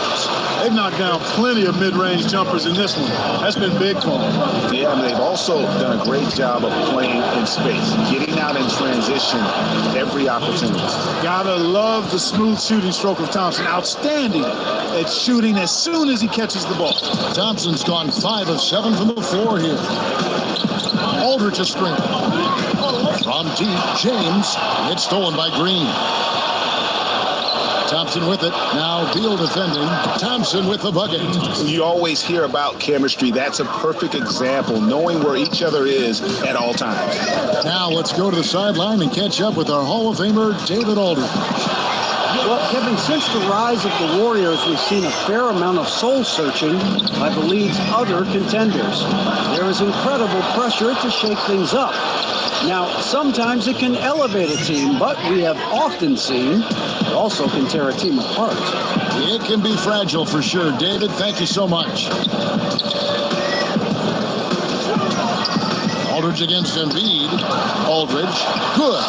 S7: They've knocked down plenty of mid-range jumpers in this one. That's been big for them.
S12: Yeah, and they've also done a great job of playing in space, getting out in transition every opportunity.
S7: Gotta love the smooth shooting stroke of Thompson. Outstanding at shooting as soon as he catches the ball.
S8: Thompson's gone 5 of 7 from the floor here. Aldridge a screen. From deep, James. It's stolen by Green. Thompson with it. Now Beal defending. Thompson with the bucket.
S12: You always hear about chemistry. That's a perfect example, knowing where each other is at all times.
S8: Now let's go to the sideline and catch up with our Hall of Famer, David Aldridge.
S13: Well, Kevin, since the rise of the Warriors, we've seen a fair amount of soul-searching by the league's other contenders. There is incredible pressure to shake things up. Now, sometimes it can elevate a team, but we have often seen it also can tear a team apart.
S8: It can be fragile for sure. David, thank you so much. Aldridge against Embiid. Aldridge, good.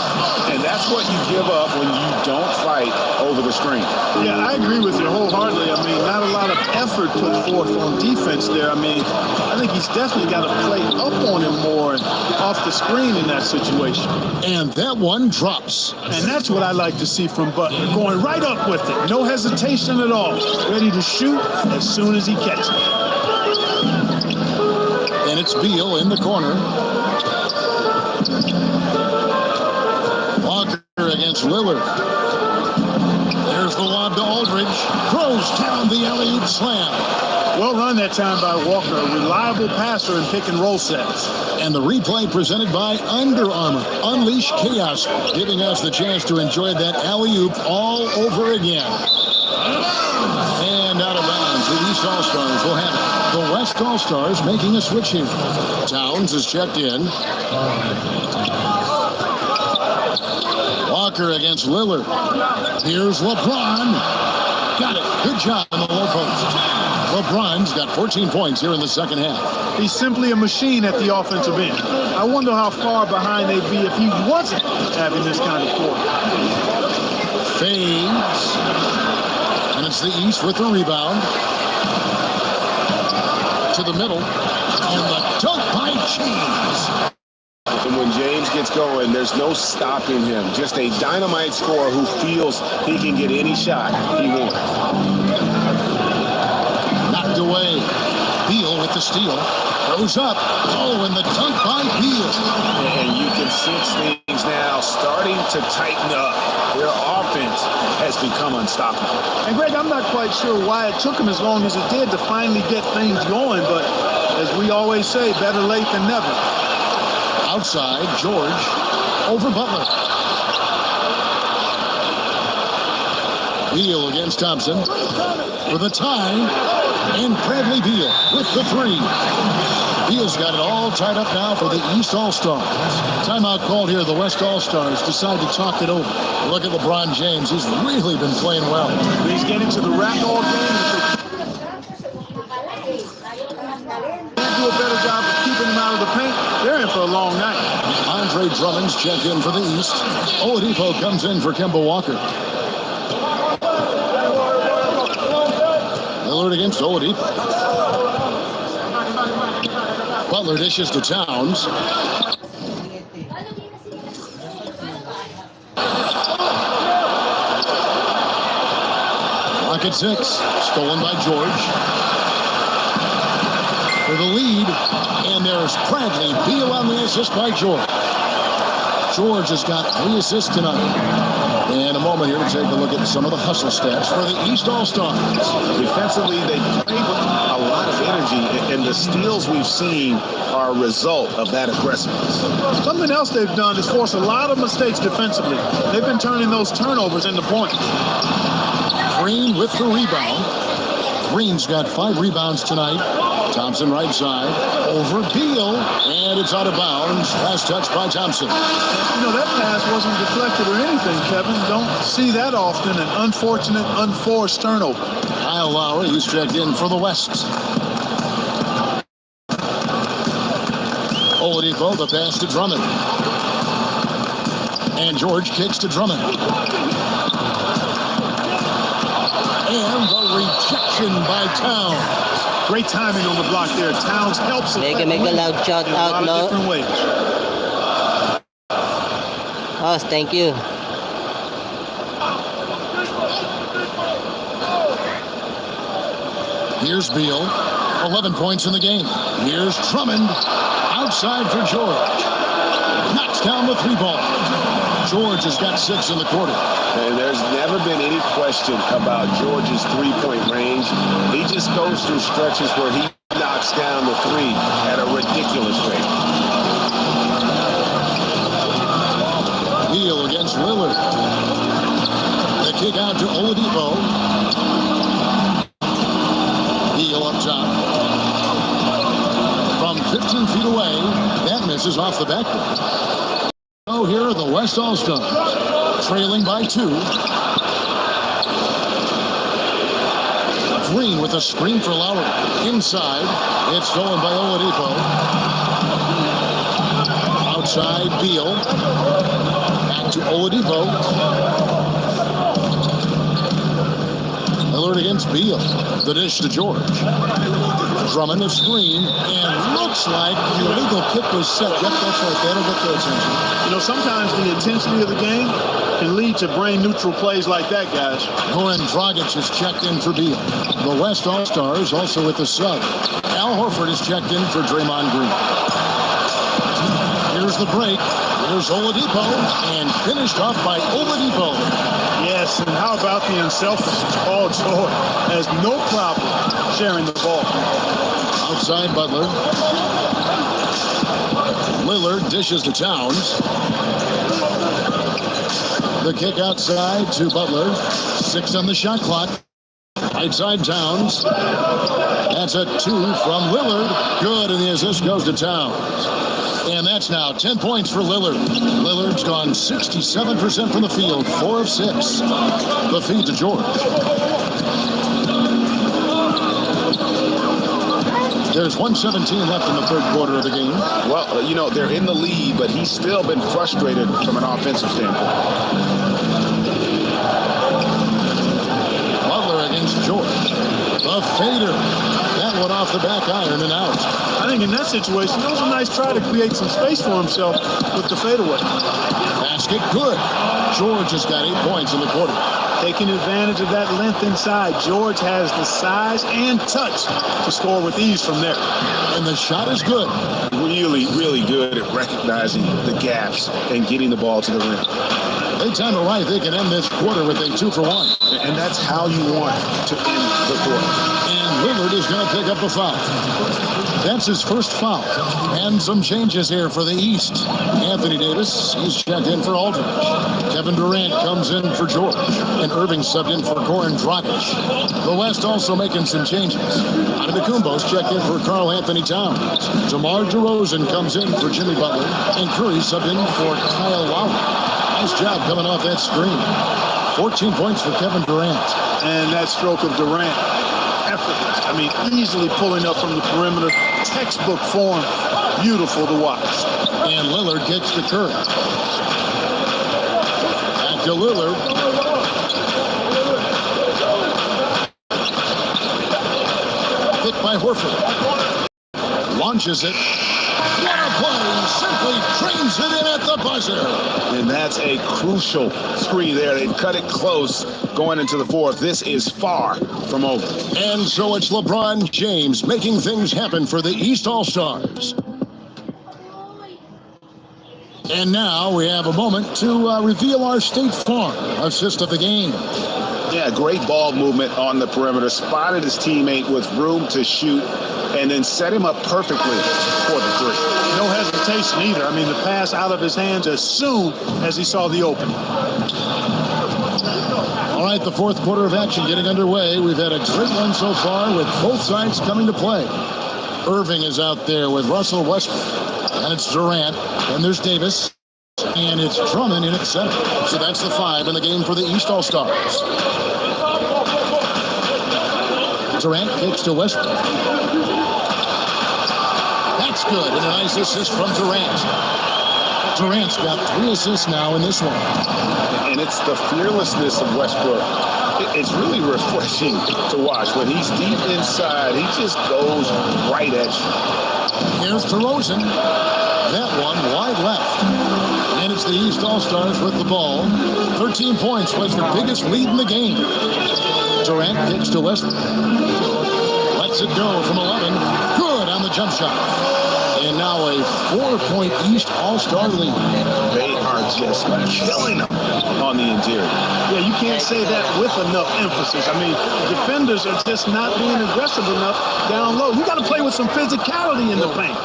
S12: And that's what you give up when you don't fight over the screen.
S7: Yeah, I agree with you wholeheartedly. I mean, not a lot of effort put forth on defense there. I mean, I think he's definitely got to play up on him more and off the screen in that situation.
S8: And that one drops.
S7: And that's what I like to see from Butler, going right up with it. No hesitation at all. Ready to shoot as soon as he catches it.
S8: And it's Beal in the corner. Walker against Lillard. There's the lob to Aldridge. Throws down the alley-oop slam.
S7: Well run that time by Walker, a reliable passer in pick-and-roll sets.
S8: And the replay presented by Under Armour. Unleash chaos, giving us the chance to enjoy that alley-oop all over again. And out of bounds, the East All-Stars will have it. The West All-Stars making a switch here. Towns is checked in. Walker against Lillard. Here's LeBron. Got it. Good job on the low post. LeBron's got 14 points here in the second half.
S7: He's simply a machine at the offensive end. I wonder how far behind they'd be if he wasn't having this kind of quarter.
S8: Fades. And it's the East with the rebound. To the middle. And the dunk by James.
S12: And when James gets going, there's no stopping him. Just a dynamite scorer who feels he can get any shot he wants.
S8: Knocked away. Beal with the steal. Goes up. Oh, and the dunk by Beal.
S12: And you can sense things now starting to tighten up. Their offense has become unstoppable.
S7: And Greg, I'm not quite sure why it took him as long as it did to finally get things going, but as we always say, better late than never.
S8: Outside, George over Butler. Beal against Thompson for the tie, and Bradley Beal with the 3. Beal's got it all tied up now for the East All-Stars. Timeout called here. The West All-Stars decide to talk it over. Look at LeBron James. He's really been playing well.
S7: He's getting to the rack all game. Do a better job of keeping him out of the paint. They're in for a long night.
S8: Andre Drummond's checked in for the East. Oladipo comes in for Kemba Walker. Lillard against Oladipo. Butler dishes to Towns. Rocket 6, stolen by George. For the lead, and there's Bradley Beal on the assist by George. George has got 3 assists tonight. And a moment here to take a look at some of the hustle stats for the East All-Stars.
S12: Defensively, they play with a lot of energy, and the steals we've seen are a result of that aggressiveness.
S7: Something else they've done is force a lot of mistakes defensively. They've been turning those turnovers into points.
S8: Green with the rebound. Green's got 5 rebounds tonight. Thompson right side, over Beal, and it's out of bounds. Last touch by Thompson.
S7: You know, that pass wasn't deflected or anything, Kevin. Don't see that often, an unfortunate, unforced turnover.
S8: Kyle Lowry, he's checked in for the West. Oladipo, the pass to Drummond. And George kicks to Drummond. And the rejection by Towns.
S7: Great timing on the block there. Towns helps.
S4: Make a loud shout out, no?
S7: Different ways.
S4: Oh, thank you.
S8: Here's Beal, 11 points in the game. Here's Drummond, outside for George. Knocks down the 3-ball. George has got 6 in the quarter.
S12: And there's never been any question about George's three-point range. He just goes through stretches where he knocks down the 3 at a ridiculous rate.
S8: Beal against Lillard. The kick out to Oladipo. Beal up top. From 15 feet away, that misses off the backboard. So here are the West All-Stars, trailing by 2. Green with a screen for Lowry. Inside, it's stolen by Oladipo. Outside, Beal. Back to Oladipo. Lillard against Beal. The dish to George. Drummond a screen, and looks like the illegal kick was set. Yep, that's right. That'll get their attention.
S7: You know, sometimes the intensity of the game can lead to brain-neutral plays like that, guys.
S8: Goran Dragic is checked in for Beal. The West All-Stars also with the sub. Al Horford is checked in for Draymond Green. Here's the break. Here's Oladipo, and finished off by Oladipo.
S7: Yes, and how about the unselfish Paul George has no problem sharing the ball.
S8: Outside Butler. Lillard dishes to Towns. The kick outside to Butler. 6 on the shot clock. Right side Towns. That's a 2 from Lillard. Good, and the assist goes to Towns. And that's now 10 points for Lillard. Lillard's gone 67% from the field, 4 of 6. The feed to George. There's 1:17 left in the third quarter of the game.
S12: Well, you know, they're in the lead, but he's still been frustrated from an offensive standpoint.
S8: Butler against George. The fader. That one off the back iron and out.
S7: I think in that situation, it was a nice try to create some space for himself with the fadeaway.
S8: Basket good. George has got 8 points in the quarter.
S7: Taking advantage of that length inside, George has the size and touch to score with ease from there.
S8: And the shot is good.
S12: Really, really good at recognizing the gaps and getting the ball to the rim.
S8: They time it right, they can end this quarter with a 2 for 1.
S12: And that's how you want to end the quarter.
S8: And Lillard is going to pick up the foul. That's his first foul. And some changes here for the East. Anthony Davis, he's checked in for Aldridge. Kevin Durant comes in for George. And Irving subbed in for Goran Dragic. The West also making some changes. Antetokounmpo's checked in for Karl Anthony Towns. DeMar DeRozan comes in for Jimmy Butler. And Curry subbed in for Kyle Lowry. Nice job coming off that screen. 14 points for Kevin Durant.
S7: And that stroke of Durant, effortless. I mean, easily pulling up from the perimeter. Textbook form. Beautiful to watch.
S8: And Lillard gets to Curry. Back to Lillard. Picked by Horford. Launches it. What a play. Simply trains it in at the buzzer.
S12: And that's a crucial three there. They've cut it close going into the fourth. This is far from over.
S8: And so it's LeBron James making things happen for the East All-Stars. And now we have a moment to reveal our State Farm assist of the game.
S12: Yeah, great ball movement on the perimeter. Spotted his teammate with room to shoot and then set him up perfectly for the three.
S7: No hesitation either. I mean, the pass out of his hands as soon as he saw the opening.
S8: All right, the fourth quarter of action getting underway. We've had a great one so far with both sides coming to play. Irving is out there with Russell Westbrook. And it's Durant. And there's Davis. And it's Drummond in at center. So that's the 5 in the game for the East All-Stars. Durant kicks to Westbrook. That's good. And a nice assist from Durant. Durant's got 3 assists now in this one.
S12: And it's the fearlessness of Westbrook. It's really refreshing to watch. When he's deep inside, he just goes right at you.
S8: Here's DeRozan. That one wide left. And it's the East All-Stars with the ball. 13 points was the biggest lead in the game. Durant kicks to Westbrook. Lets it go from 11. Good on the jump shot. And now a 4-point East All-Star lead.
S12: They are just killing them on the interior.
S7: Yeah, you can't say that with enough emphasis. I mean, defenders are just not being aggressive enough down low. You got to play with some physicality in the paint.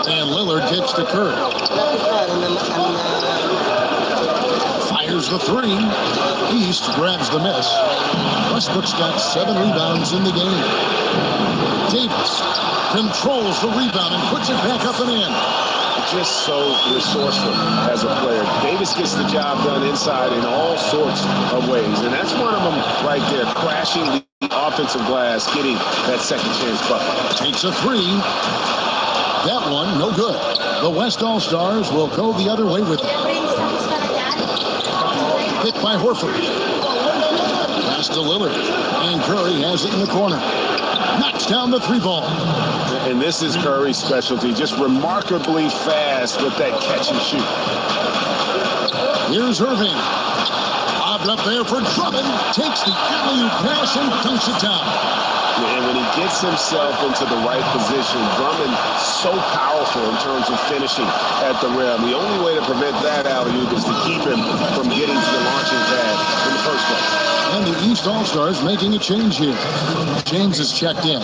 S8: And Lillard kicks to Curry. Fires the 3. East grabs the miss. Westbrook's got 7 rebounds in the game. Davis controls the rebound and puts it back up and in.
S12: Just so resourceful as a player. Davis gets the job done inside in all sorts of ways. And that's one of them right there, crashing the offensive glass, getting that second chance bucket.
S8: Takes a 3. That one, no good. The West All-Stars will go the other way with it. Hit by Horford. Pass to Lillard. And Curry has it in the corner. Knocks down the 3 ball.
S12: And this is Curry's specialty. Just remarkably fast with that catch and shoot.
S8: Here's Irving. Lobbed up there for Drummond. Takes the alley-oop pass and dunks it down.
S12: And when he gets himself into the right position, Drummond so powerful in terms of finishing at the rim. The only way to prevent that alley-oop is to keep him from getting to the launching pad in the first place.
S8: And the East All-Stars making a change here. James is checked in.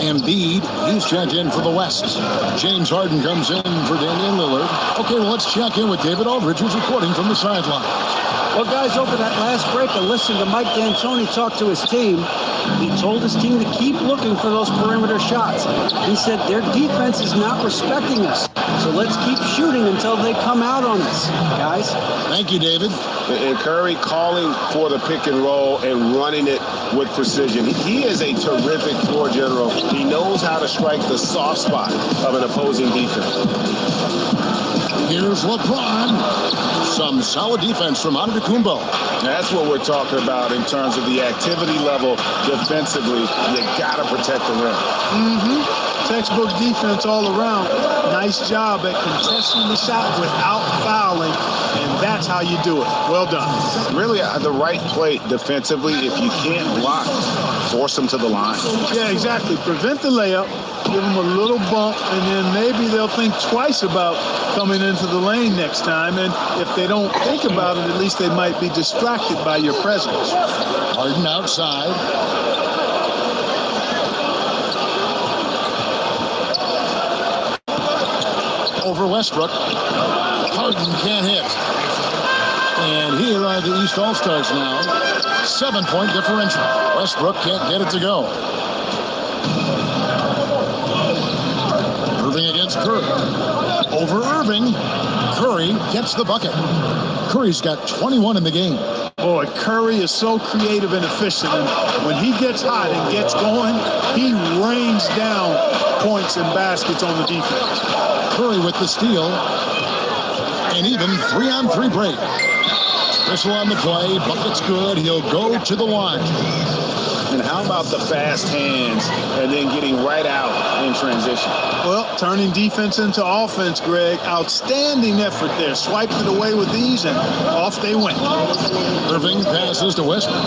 S8: Embiid, he's checked in for the West. James Harden comes in for Damian Lillard. Okay, well, let's check in with David Aldridge, who's reporting from the sideline.
S13: Well, guys, over that last break, I listened to Mike D'Antoni talk to his team. He told his team to keep looking for those perimeter shots. He said their defense is not respecting us, so let's keep shooting until they come out on us, guys.
S8: Thank you, David.
S12: And Curry calling for the pick and roll and running it with precision. He is a terrific floor general. He knows how to strike the soft spot of an opposing defense.
S8: Here's LeBron. Some solid defense from Antetokounmpo.
S12: That's what we're talking about in terms of the activity level defensively. You got to protect the rim.
S7: Textbook defense all around. Nice job at contesting the shot without fouling, and that's how you do it. Well done.
S12: Really, the right play defensively. If you can't block, force them to the line.
S7: Yeah, exactly. Prevent the layup, give them a little bump, and then maybe they'll think twice about coming into the lane next time. And if they don't think about it, at least they might be distracted by your presence.
S8: Harden outside. Over Westbrook. Harden can't hit. And here are the East All-Stars now. 7-point differential. Westbrook can't get it to go. Irving against Curry. Over Irving. Curry gets the bucket. Curry's got 21 in the game.
S7: Boy, Curry is so creative and efficient. And when he gets hot and gets going, he rains down points and baskets on the defense.
S8: Curry with the steal. And even 3-on-3 break. Whistle on the play. Bucket's good. He'll go to the line.
S12: And how about the fast hands and then getting right out in transition?
S7: Well, turning defense into offense, Greg. Outstanding effort there. Swiped it away with ease, and off they went.
S8: Irving passes to Westbrook.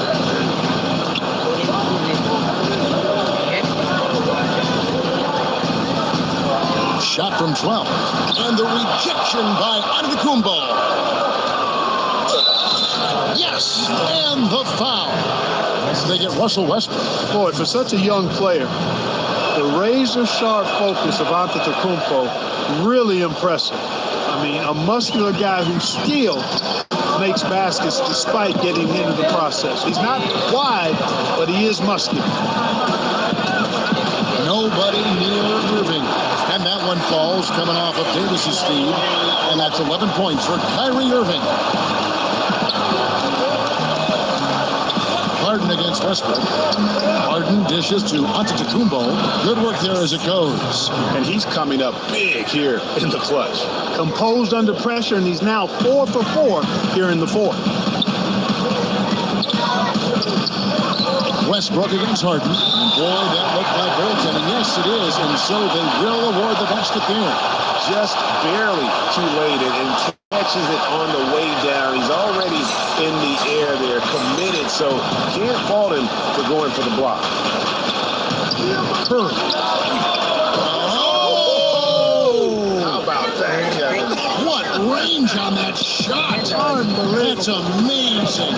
S8: Shot from 12. And the rejection by Antetokounmpo. Yes, and the foul. They get Russell Westbrook.
S7: Boy, for such a young player, the razor-sharp focus of Antetokounmpo, really impressive. I mean, a muscular guy who still makes baskets despite getting into the process. He's not wide, but he is muscular.
S8: Nobody near Irving. And that one falls coming off of Davis's feed. And that's 11 points for Kyrie Irving. Harden against Westbrook. Harden dishes to Antetokounmpo. Good work there as it goes.
S12: And he's coming up big here in the clutch.
S7: Composed under pressure, and he's now 4 for 4 here in the fourth.
S8: Westbrook against Harden. Boy, that looked like goaltending. Yes, it is. And so they will award the basket there.
S12: Just barely too late and catches it on the way down. He's already in the air there, committed, so can't fault him for going for the block.
S8: Curry. Oh!
S12: How about that, Kevin?
S8: What range on that shot. Unbelievable. That's amazing.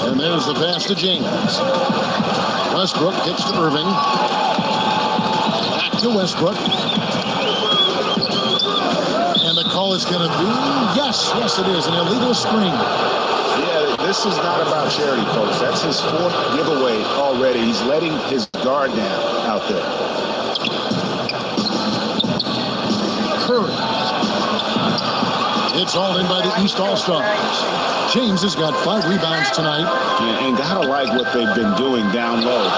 S8: And there's the pass to James. Westbrook kicks to Irving. Back to Westbrook. And the call is going to be, yes, it is, an illegal screen.
S12: Yeah, this is not about charity, folks. That's his fourth giveaway already. He's letting his guard down out there.
S8: Curry. It's all in by the East All-Stars. James has got 5 rebounds tonight.
S12: And gotta like what they've been doing down low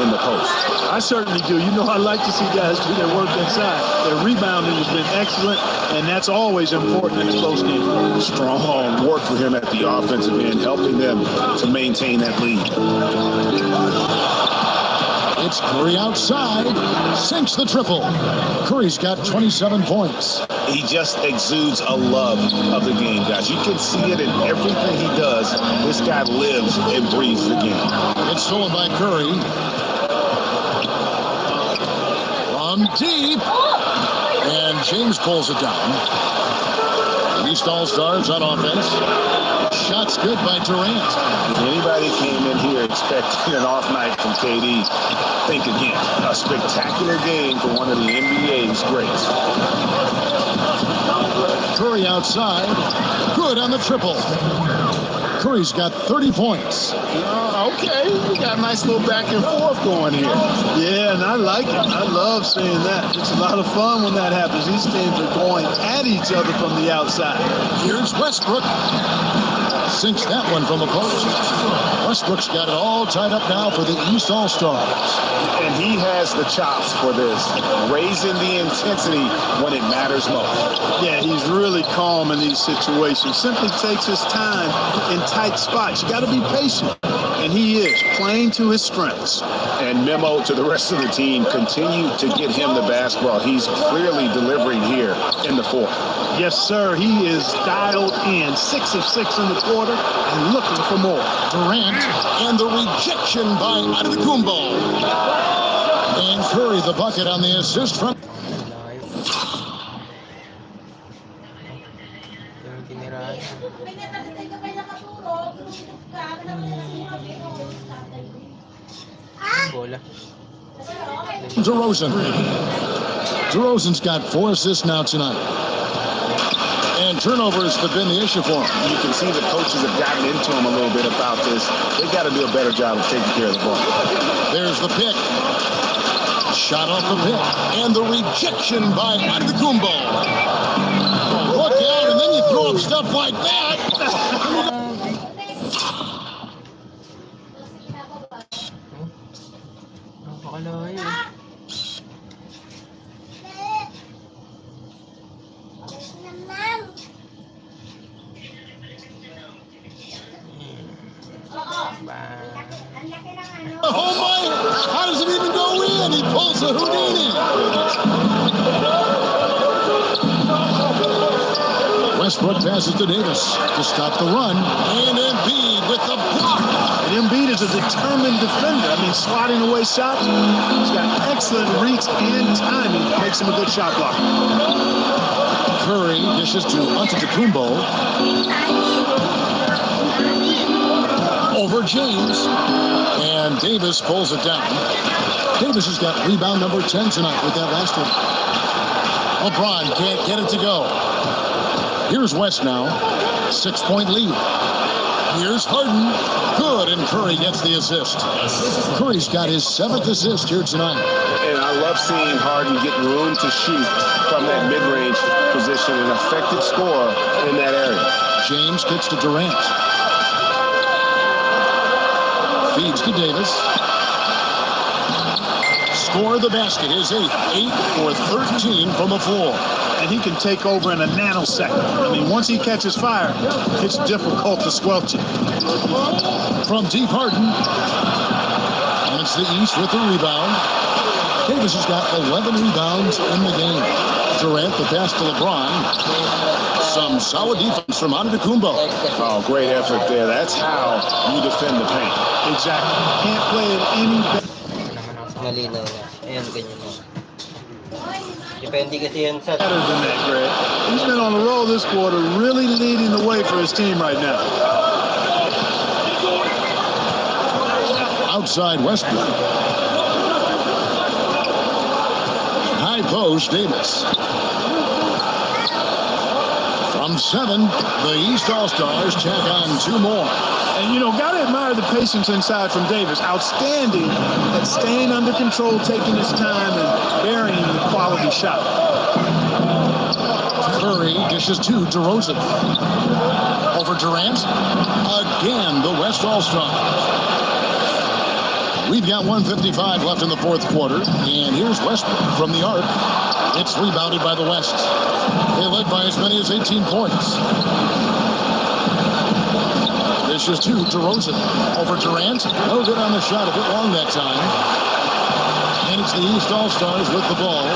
S12: in the post.
S7: I certainly do. You know, I like to see guys do their work inside. Their rebounding has been excellent, and that's always important in a close game.
S12: Strong work for him at the offensive end, helping them to maintain that lead.
S8: It's Curry outside, sinks the triple. Curry's got 27 points.
S12: He just exudes a love of the game, guys. You can see it in everything he does. This guy lives and breathes the game.
S8: It's stolen by Curry. From deep. And James pulls it down. The East All-Stars on offense. Shots good by Durant.
S12: If anybody came in here expecting an off night from KD, think again. A spectacular game for one of the NBA's greats.
S8: Curry outside. Good on the triple. Curry's got 30 points.
S12: Okay, we got a nice little back and forth going here.
S7: Yeah, and I like it. I love seeing that. It's a lot of fun when that happens. These teams are going at each other from the outside.
S8: Here's Westbrook. Sinks that one from the post. Westbrook's got it all tied up now for the East All-Stars.
S12: And he has the chops for this, raising the intensity when it matters most.
S7: Yeah, he's really calm in these situations. Simply takes his time in tight spots. You got to be patient. And he is playing to his strengths.
S12: And memo to the rest of the team, continue to get him the basketball. He's clearly delivering here in the fourth.
S7: Yes, sir. He is dialed in. 6 of 6 in the quarter and looking for more.
S8: Durant and the rejection by Antetokounmpo. And Curry the bucket on the assist from... DeRozan's got 4 assists now tonight. And turnovers have been the issue for him.
S12: You can see the coaches have gotten into him a little bit about this. They got to do a better job of taking care of the ball.
S8: There's the pick. Shot off the pick. And the rejection by Antetokounmpo. Look out, and then you throw up stuff like that. Oh my, how does it even go in? He pulls a Houdini. Westbrook passes to Davis to stop the run. And Embiid with the block.
S7: And Embiid is a determined defender. I mean, slotting away shots. He's got excellent reach and timing. Makes him a good shot blocker.
S8: Curry dishes to Antetokounmpo. Over James. And Davis pulls it down. Davis has got rebound number 10 tonight with that last one. LeBron can't get it to go. Here's West now. 6-point lead. Here's Harden. Good, and Curry gets the assist. Curry's got his 7th assist here tonight.
S12: And I love seeing Harden get room to shoot from that mid-range position, an effective scorer in that area.
S8: James kicks to Durant. Feeds to Davis. Score the basket, his 8th. 8 for 13 from the floor.
S7: And he can take over in a nanosecond. I mean, once he catches fire, it's difficult to squelch it.
S8: From deep, Harden. And it's the East with the rebound. Davis has got 11 rebounds in the game. Durant, the pass to LeBron. Some solid defense from Antetokounmpo.
S12: Oh, great effort there. That's how you defend the paint.
S7: Exactly. Can't play it any better.
S4: Malinaw na. Ayan, ganyan mo. Depende kasi yan sa...
S7: Better than that, Greg. He's been on the roll this quarter, really leading the way for his team right now.
S8: Outside Westbrook. High post, Davis. From 7, the East All-Stars check on 2 more.
S7: And, you know, got to admire the patience inside from Davis. Outstanding at staying under control, taking his time, and burying the quality shot.
S8: Curry dishes to DeRozan. Over Durant. Again, the West All-Stars. We've got 1:55 left in the 4th quarter. And here's Westbrook from the arc. It's rebounded by the West. They led by as many as 18 points. Dishes to DeRozan. Over Durant. No good on the shot. A bit long that time. And it's the East All-Stars with the ball.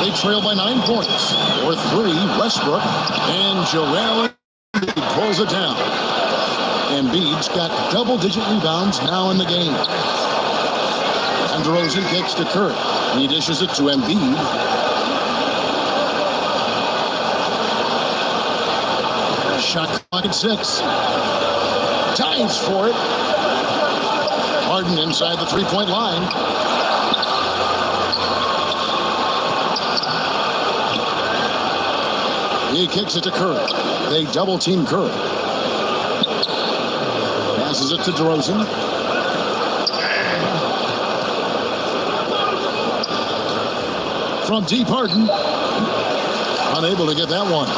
S8: They trail by 9 points. Or 3, Westbrook. And Joel Embiid pulls it down. Embiid's got double-digit rebounds now in the game. And DeRozan kicks to Curry. He dishes it to Embiid. Shot clock at 6. Dives for it. Harden inside the 3-point line. He kicks it to Curry. They double team Curry. Passes it to DeRozan. From deep, Harden. Unable to get that one.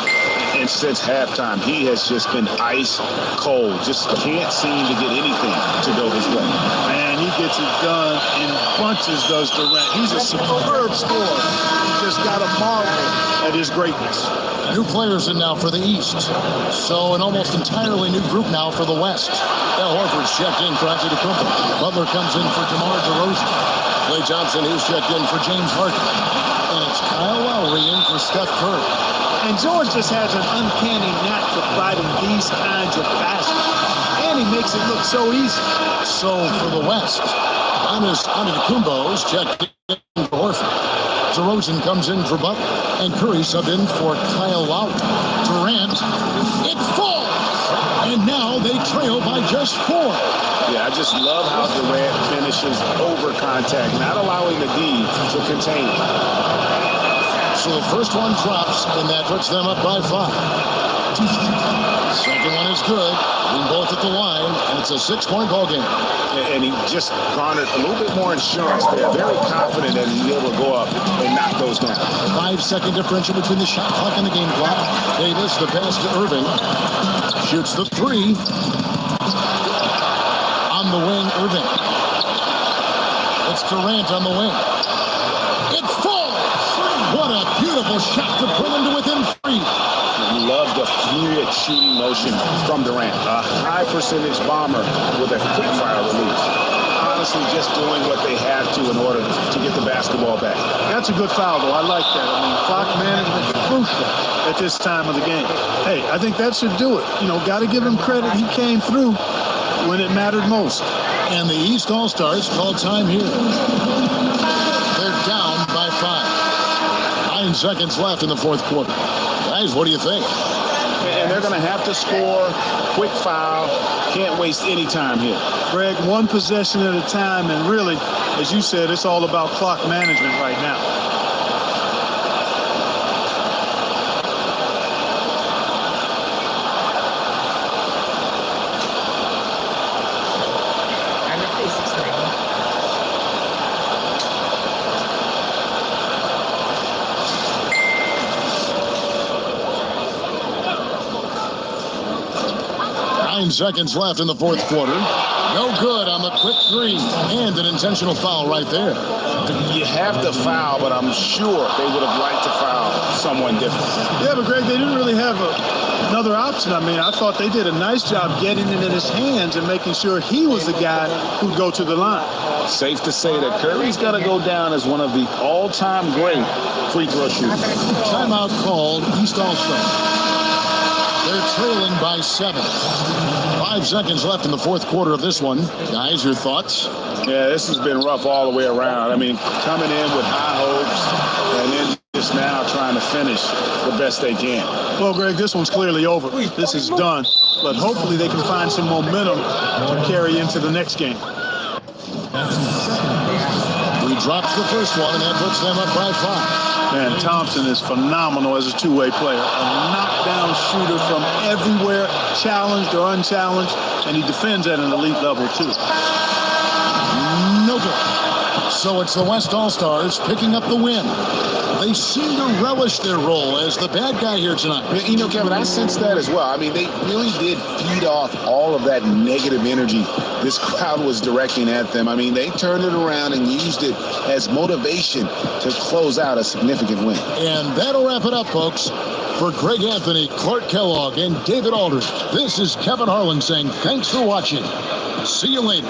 S12: And since halftime, he has just been ice cold. Just can't seem to get anything to go his way.
S7: Man, he gets it done in bunches, does Durant. He's a superb scorer. You just got to marvel at his greatness.
S8: New players in now for the East. So an almost entirely new group now for the West. Al Horford's checked in for Antetokounmpo. Butler comes in for DeMar DeRozan. Klay Johnson, he's checked in for James Harden. And it's Kyle Lowry in for Steph Curry.
S7: And George just has an uncanny knack for providing these kinds of baskets. And he makes it look so easy.
S8: So for the West, Antetokounmpo's checked in for Horford. DeRozan comes in for Butler. And Curry subbed in for Kyle Lowry. Durant, it falls! And now they trail by just 4.
S12: Yeah, I just love how Durant finishes over contact, not allowing the D to contain it.
S8: So the first one drops, and that puts them up by 5. Second one is good. In both at the line, and it's a 6-point ball game.
S12: And he just garnered a little bit more insurance there. Very confident that he's able to go up and knock those down.
S8: 5-second differential between the shot clock and the game clock. Davis, the pass to Irving. Shoots the 3. On the wing, Irving. It's Durant on the wing. It falls! What a beautiful shot to bring him to within 3.
S12: Love the fluid shooting motion from Durant. A high percentage bomber with a quick fire release. Honestly, just doing what they have to in order to get the basketball back.
S7: That's a good foul, though. I like that. I mean, clock management is crucial at this time of the game. Hey, I think that should do it. You know, got to give him credit. He came through when it mattered most.
S8: And the East All-Stars call time here. They're down by 5. 9 seconds left in the fourth quarter. Guys, what do you think?
S12: And they're going to have to score. Quick foul. Can't waste any time here.
S7: Greg, one possession at a time, and really, as you said, it's all about clock management right now.
S2: Ano to, 6'9"?
S8: Nine seconds left in the fourth quarter. No good on the quick three. And an intentional foul right there.
S12: You have to foul, but I'm sure they would have liked to foul someone different.
S7: Yeah, but Greg, they didn't really have another option. I mean, I thought they did a nice job getting it in his hands and making sure he was the guy who'd go to the line.
S12: Safe to say that Curry's going to go down as one of the all-time great free throw shooters.
S8: Timeout called East All-Stars. They're trailing by 7. 5 seconds left in the fourth quarter of this one. Guys, your thoughts?
S12: Yeah, this has been rough all the way around. I mean, coming in with high hopes and then just now trying to finish the best they can.
S7: Well, Greg, this one's clearly over. This is done. But hopefully they can find some momentum to carry into the next game.
S8: He drops the first one, and that puts them up by 5.
S7: Man, Thompson is phenomenal as a two-way player. A knockdown shooter from everywhere, challenged or unchallenged, and he defends at an elite level, too.
S8: No good. So it's the West All-Stars picking up the win. They seem to relish their role as the bad guy here tonight.
S12: You know, Kevin, I sense that as well. I mean, they really did feed off all of that negative energy this crowd was directing at them. I mean, they turned it around and used it as motivation to close out a significant win.
S8: And that'll wrap it up, folks. For Greg Anthony, Clark Kellogg, and David Aldridge, this is Kevin Harlan saying thanks for watching. See you later.